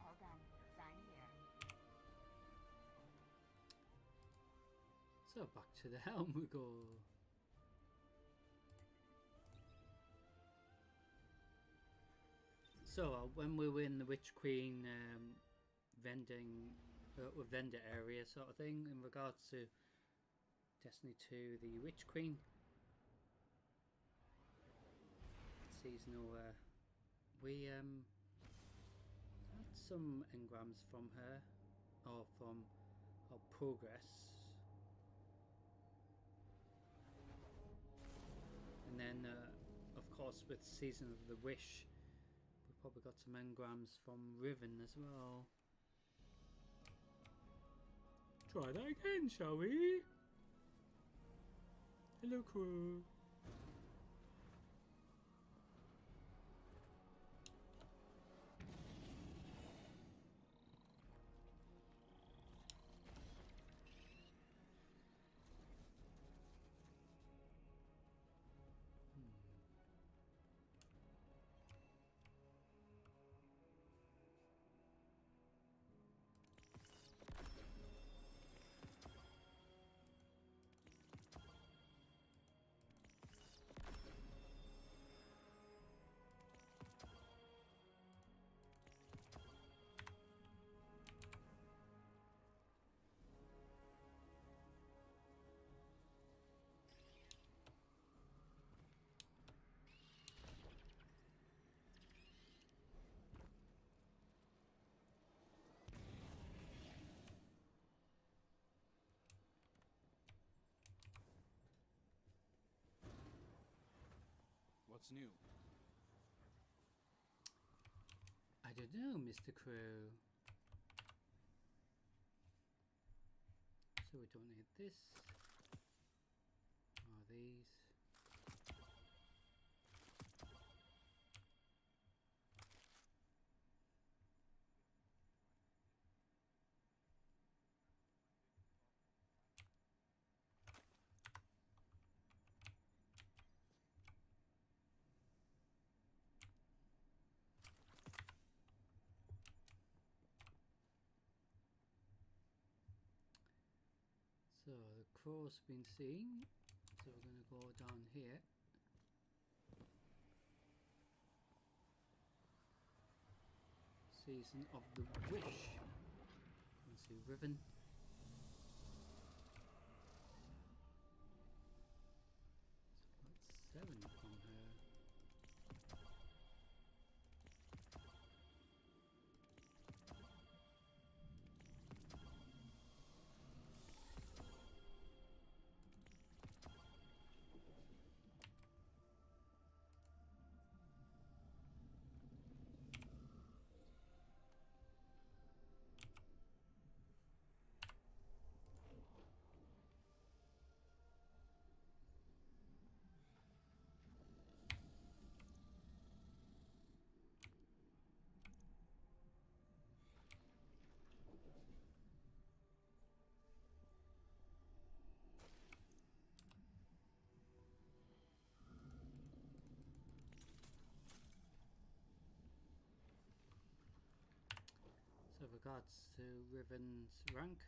All done. Sign here. So back to the helm we go. So when we were in the Witch Queen vending vendor area sort of thing in regards to Destiny 2, the Witch Queen seasonal, we had some engrams from her, or from our progress, and then of course with Season of the Wish we probably got some engrams from Riven as well. Try that again, shall we? Hello, crew. What's new? I don't know, Mr. Crow. So we don't need this or these. So the crow's been seen, so we're going to go down here. Season of the Wish. Let's see, Riven. regards to Riven's rank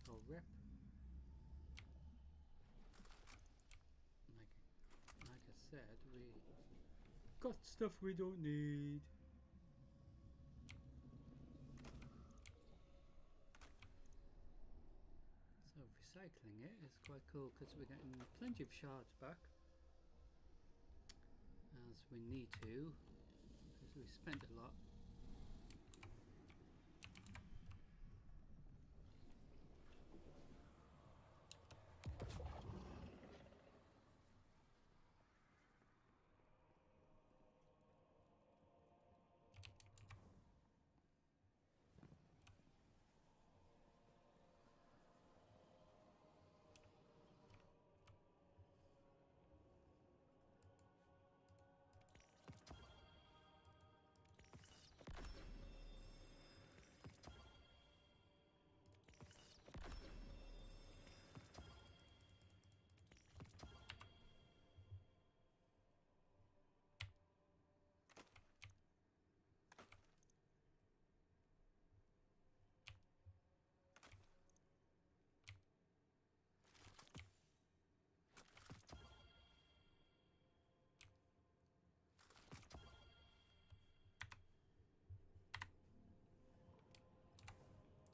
or rep, like I said, we got stuff we don't need. So recycling it is quite cool because we're getting plenty of shards back, as we need to, because we spent a lot.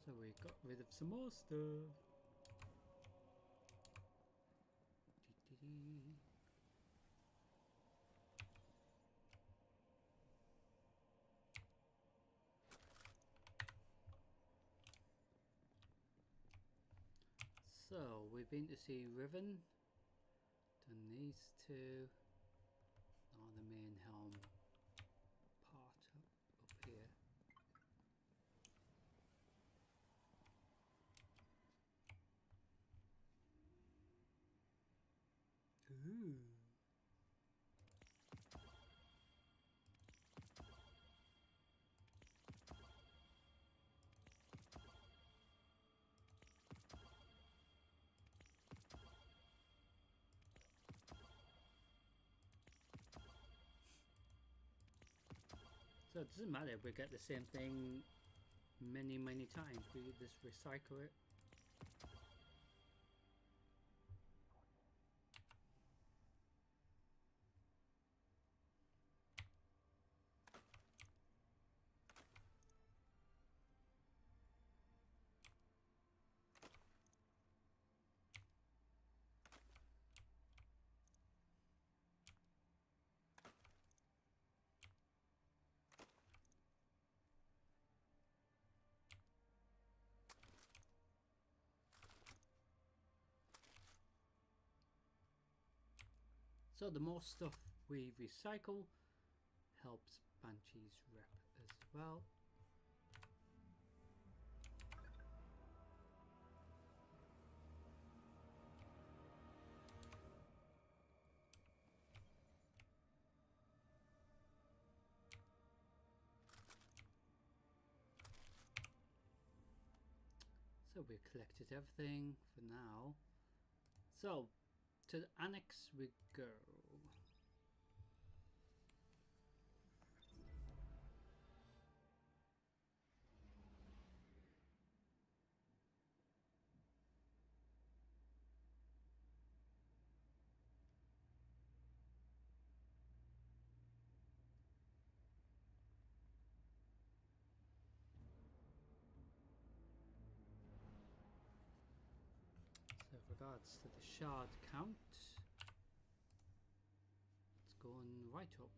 So we got rid of some more stuff. So we've been to see Riven, done these two. Now the main helm part up here. Ooh. So it doesn't matter if we get the same thing many times, we just recycle it. So the more stuff we recycle helps Banshee's rep as well. So we've collected everything for now. So to the annex we go. So with regards to the shard count, it's going right up.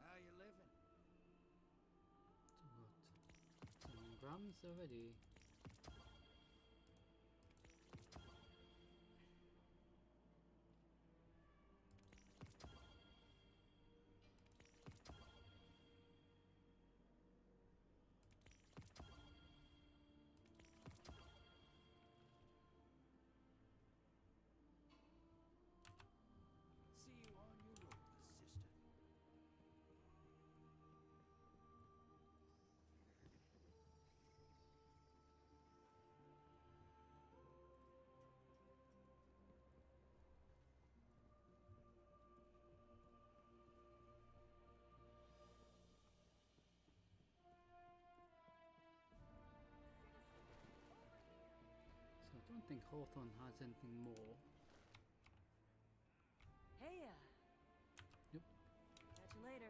How you living? So what? 7 grams already. think Hawthorne has anything more. Hey, Yep. catch you later.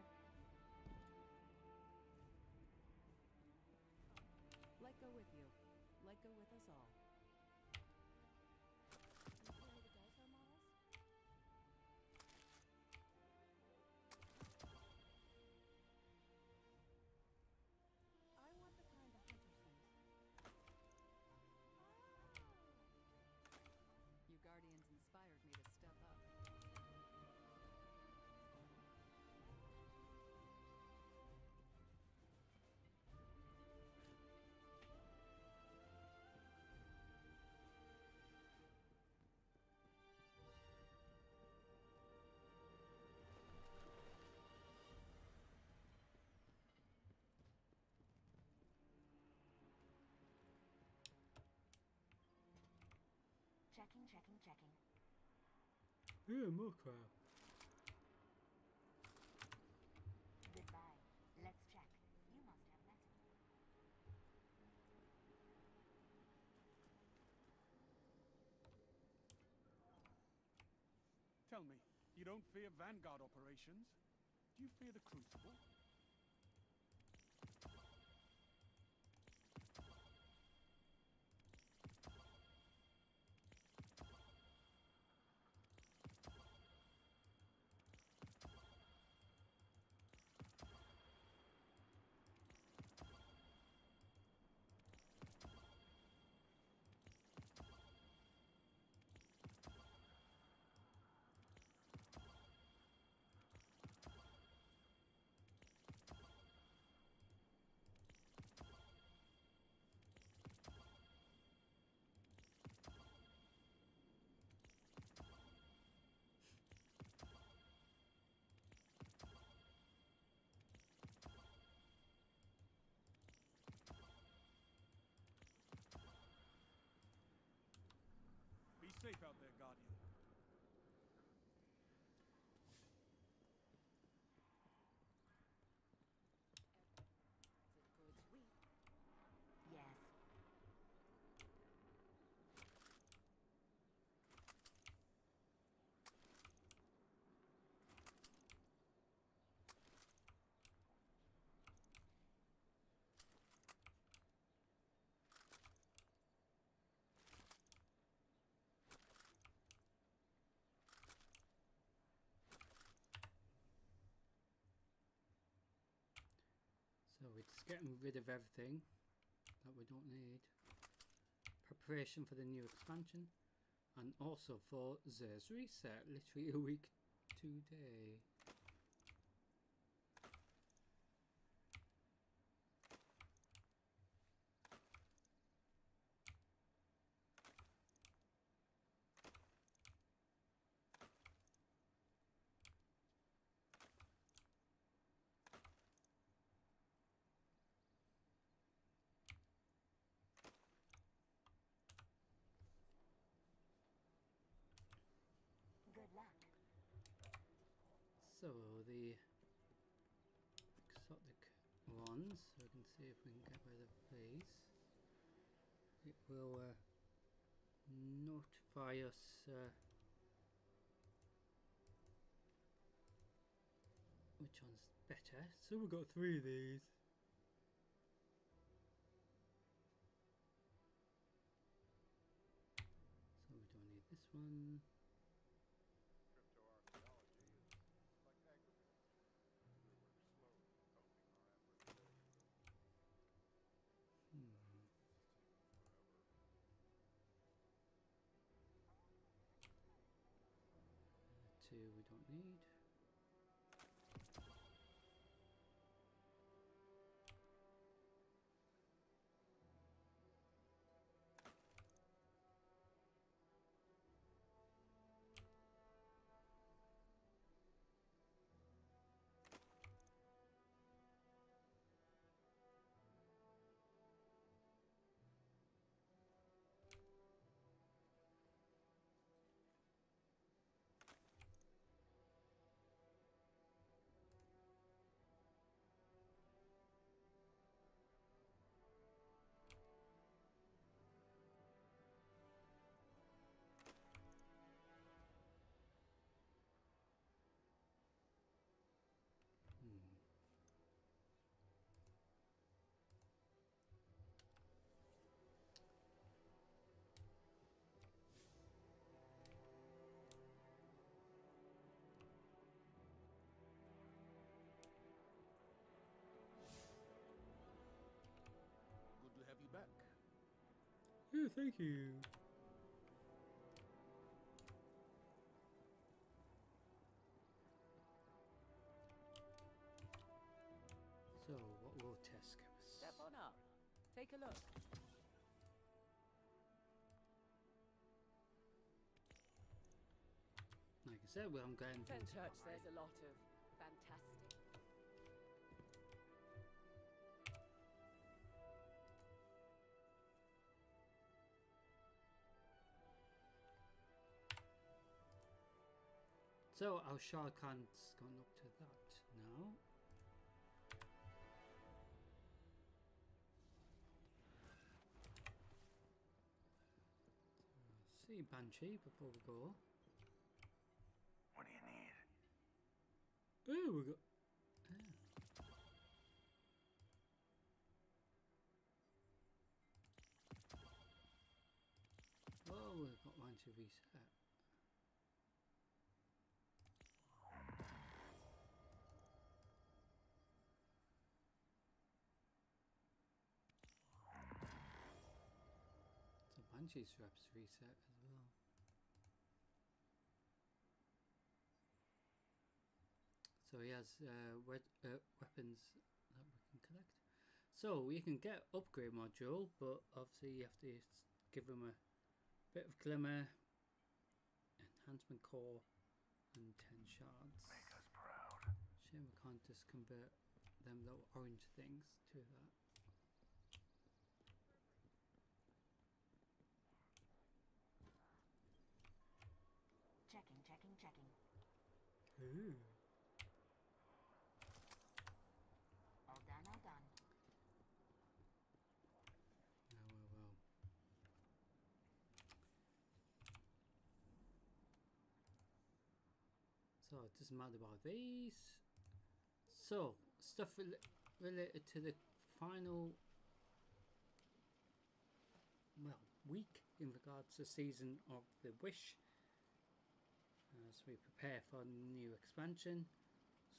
Let go with you. Let go with us all. You carry the Dyso models? I want the kind the hunter sends. You Guardians inspired me to step up. Checking, checking, checking. Yeah, more crap. Goodbye. Let's check. You must have message. Tell me, you don't fear Vanguard operations? Do you fear the Crucible? Be safe out there, Guardian. It's a good sweep. Yes. So we're just getting rid of everything that we don't need. Preparation for the new expansion, and also for Zer's reset, literally a week today. Good luck. So the exotic ones, we can see if we can get rid of these. It will notify us which one's better. So we've got 3 of these. So we don't need this one. Two we don't need. Oh, thank you. So, what will test give us? Step on up. Take a look. Like I said, well, I'm going to Fenchurch, there's a lot of fantastic. So our Shah Khan's gone up to that now. See Banshee before we go. What do you need? Oh, we got. Oh, we've got one to reset. So Banshee's reps reset as well. So he has weapons that we can collect. So you can get upgrade module, but obviously you have to give them a bit of glimmer, enhancement core, and 10 shards. Make us proud. Shame we can't just convert them little orange things to that. Checking, checking, checking. Ooh. All done, all done. Well. So it doesn't matter about these. So stuff related to the final week in regards to Season of the Wish, as we prepare for the new expansion.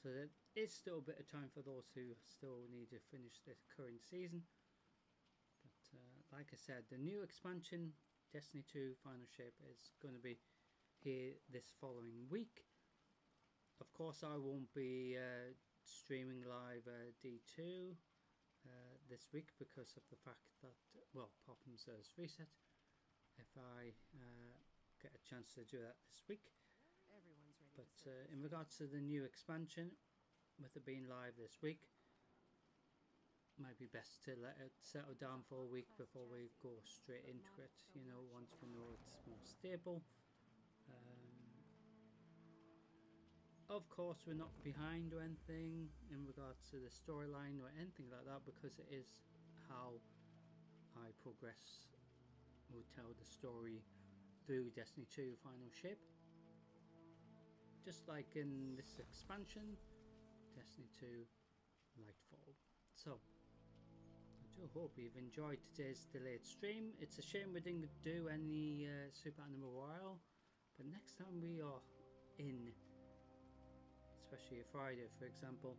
So that is still a bit of time for those who still need to finish the current season. But like I said, the new expansion, Destiny 2 Final Shape, is going to be here this following week. Of course, I won't be streaming live D2 this week because of the fact that, well, Pophams has reset. If I get a chance to do that this week. Everyone's ready But to in regards to the new expansion, with it being live this week, might be best to let it settle down for a week before we go straight into it, you know, once we know it's more stable. Of course, we're not behind or anything in regards to the storyline or anything like that, because it is how I progress, will tell the story through Destiny 2 Final Shape. Just like in this expansion, Destiny 2 Lightfall. So, I do hope you've enjoyed today's delayed stream. It's a shame we didn't do any Super Animal Royale, but next time we are in, especially a Friday for example,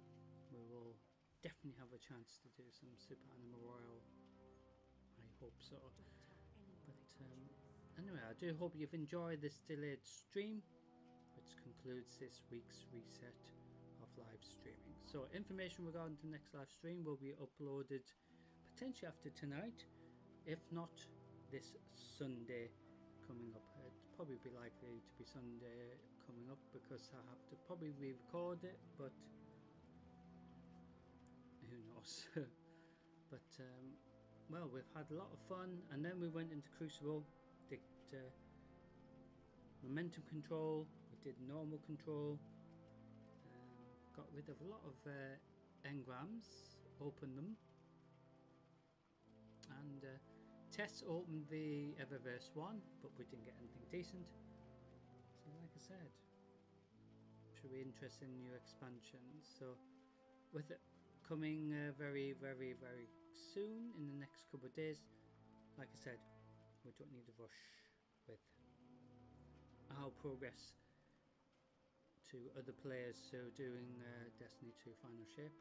we will definitely have a chance to do some Super Animal Royale. I hope so. But anyway, I do hope you've enjoyed this delayed stream, which concludes this week's reset of live streaming. So information regarding the next live stream will be uploaded potentially after tonight, if not this Sunday coming up. It'd probably be likely to be Sunday coming up because I have to probably re-record it, but who knows. But well, we've had a lot of fun, and then we went into Crucible, did momentum control, we did normal control, got rid of a lot of engrams, opened them, and Tess opened the Eververse 1, but we didn't get anything decent. So like I said, should be interested in new expansions. So with it coming very soon in the next couple of days, like I said, we don't need to rush with our progress to other players who are doing Destiny 2 Final Shape.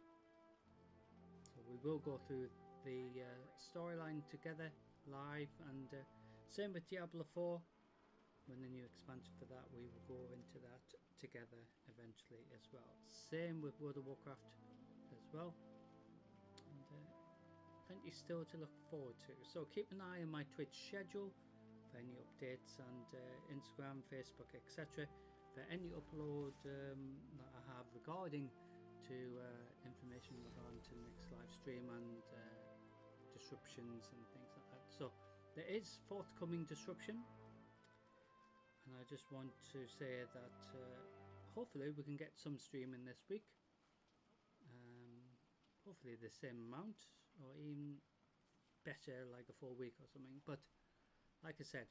So we will go through the storyline together live, and same with Diablo 4. When the new expansion for that, we will go into that together eventually as well. Same with World of Warcraft as well, and plenty still to look forward to. So keep an eye on my Twitch schedule for any updates, and Instagram, Facebook, etc. for any upload that I have regarding to information regarding to the next live stream and disruptions and things like that. So there is forthcoming disruption. And I just want to say that hopefully we can get some streaming this week. Hopefully the same amount or even better, like a full week or something. But like I said,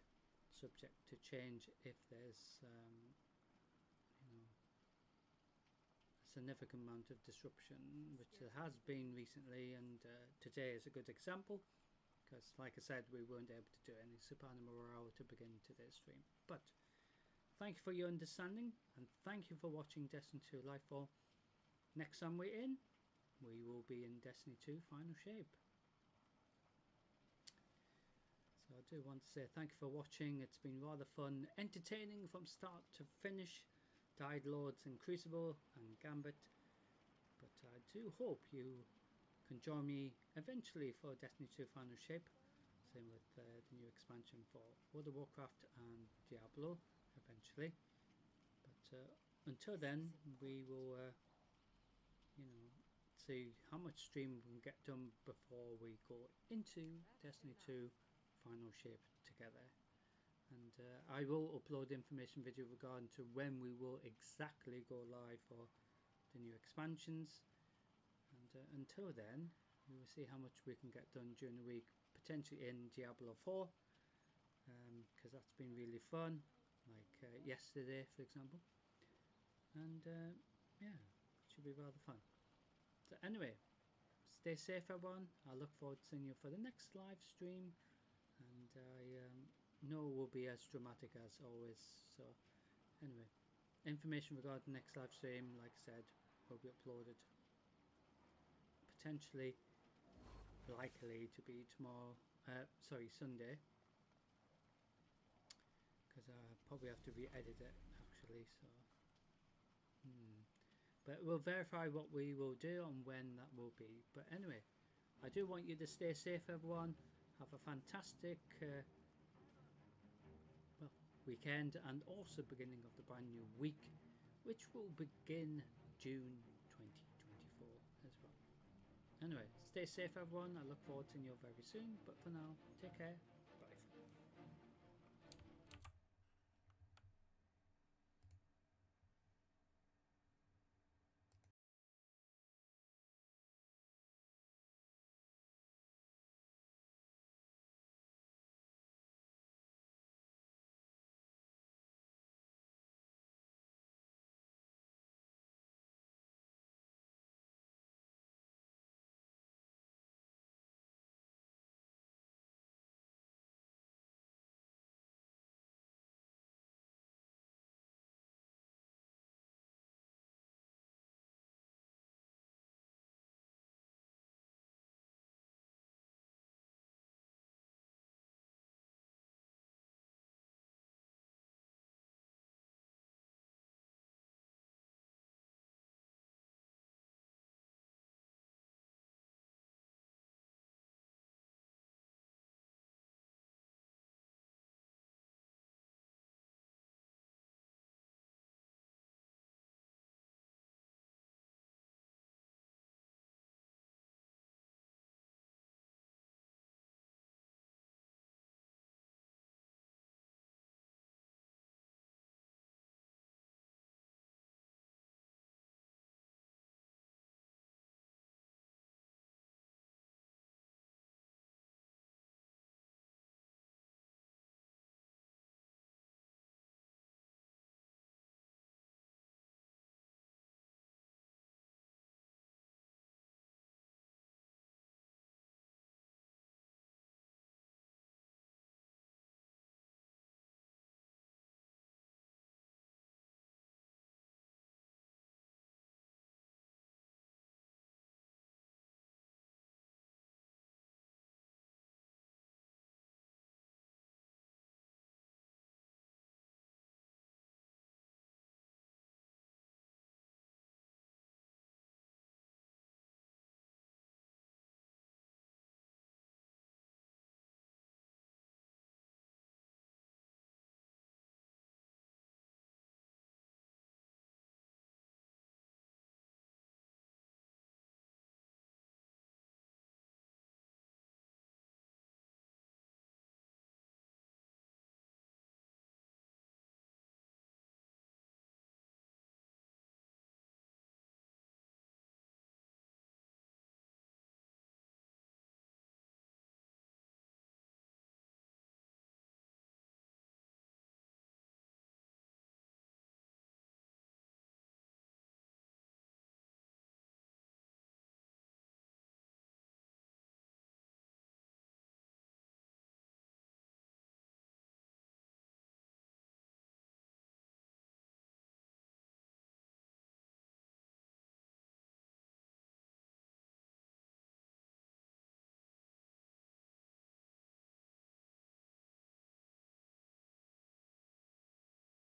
subject to change if there's you know, a significant amount of disruption, which there has been recently, and today is a good example. Because like I said, we weren't able to do any Soprano Morale to begin today's stream. But thank you for your understanding, and thank you for watching Destiny 2 Lightfall. Next time we're in, we will be in Destiny 2 Final Shape. So I do want to say thank you for watching. It's been rather fun, entertaining from start to finish. Tide Lords and Crucible and Gambit. But I do hope you can join me eventually for Destiny 2 Final Shape. Same with the new expansion for World of Warcraft and Diablo eventually. But until then, we will you know, see how much stream we can get done before we go into Destiny 2 Final Shape together. And I will upload information video regarding to when we will exactly go live for the new expansions. And until then, we will see how much we can get done during the week, potentially in Diablo 4, because that's been really fun, like yesterday for example. And yeah, it should be rather fun. So anyway, stay safe everyone. I look forward to seeing you for the next live stream, and I know it will be as dramatic as always. So anyway, information regarding the next live stream, like I said, will be uploaded potentially, likely to be tomorrow, Sunday, because I probably have to re-edit it actually, so but we'll verify what we will do and when that will be. But anyway, I do want you to stay safe everyone. Have a fantastic well, weekend, and also beginning of the brand new week, which will begin June 2024 as well. Anyway, stay safe everyone. I look forward to seeing you very soon, but for now, take care.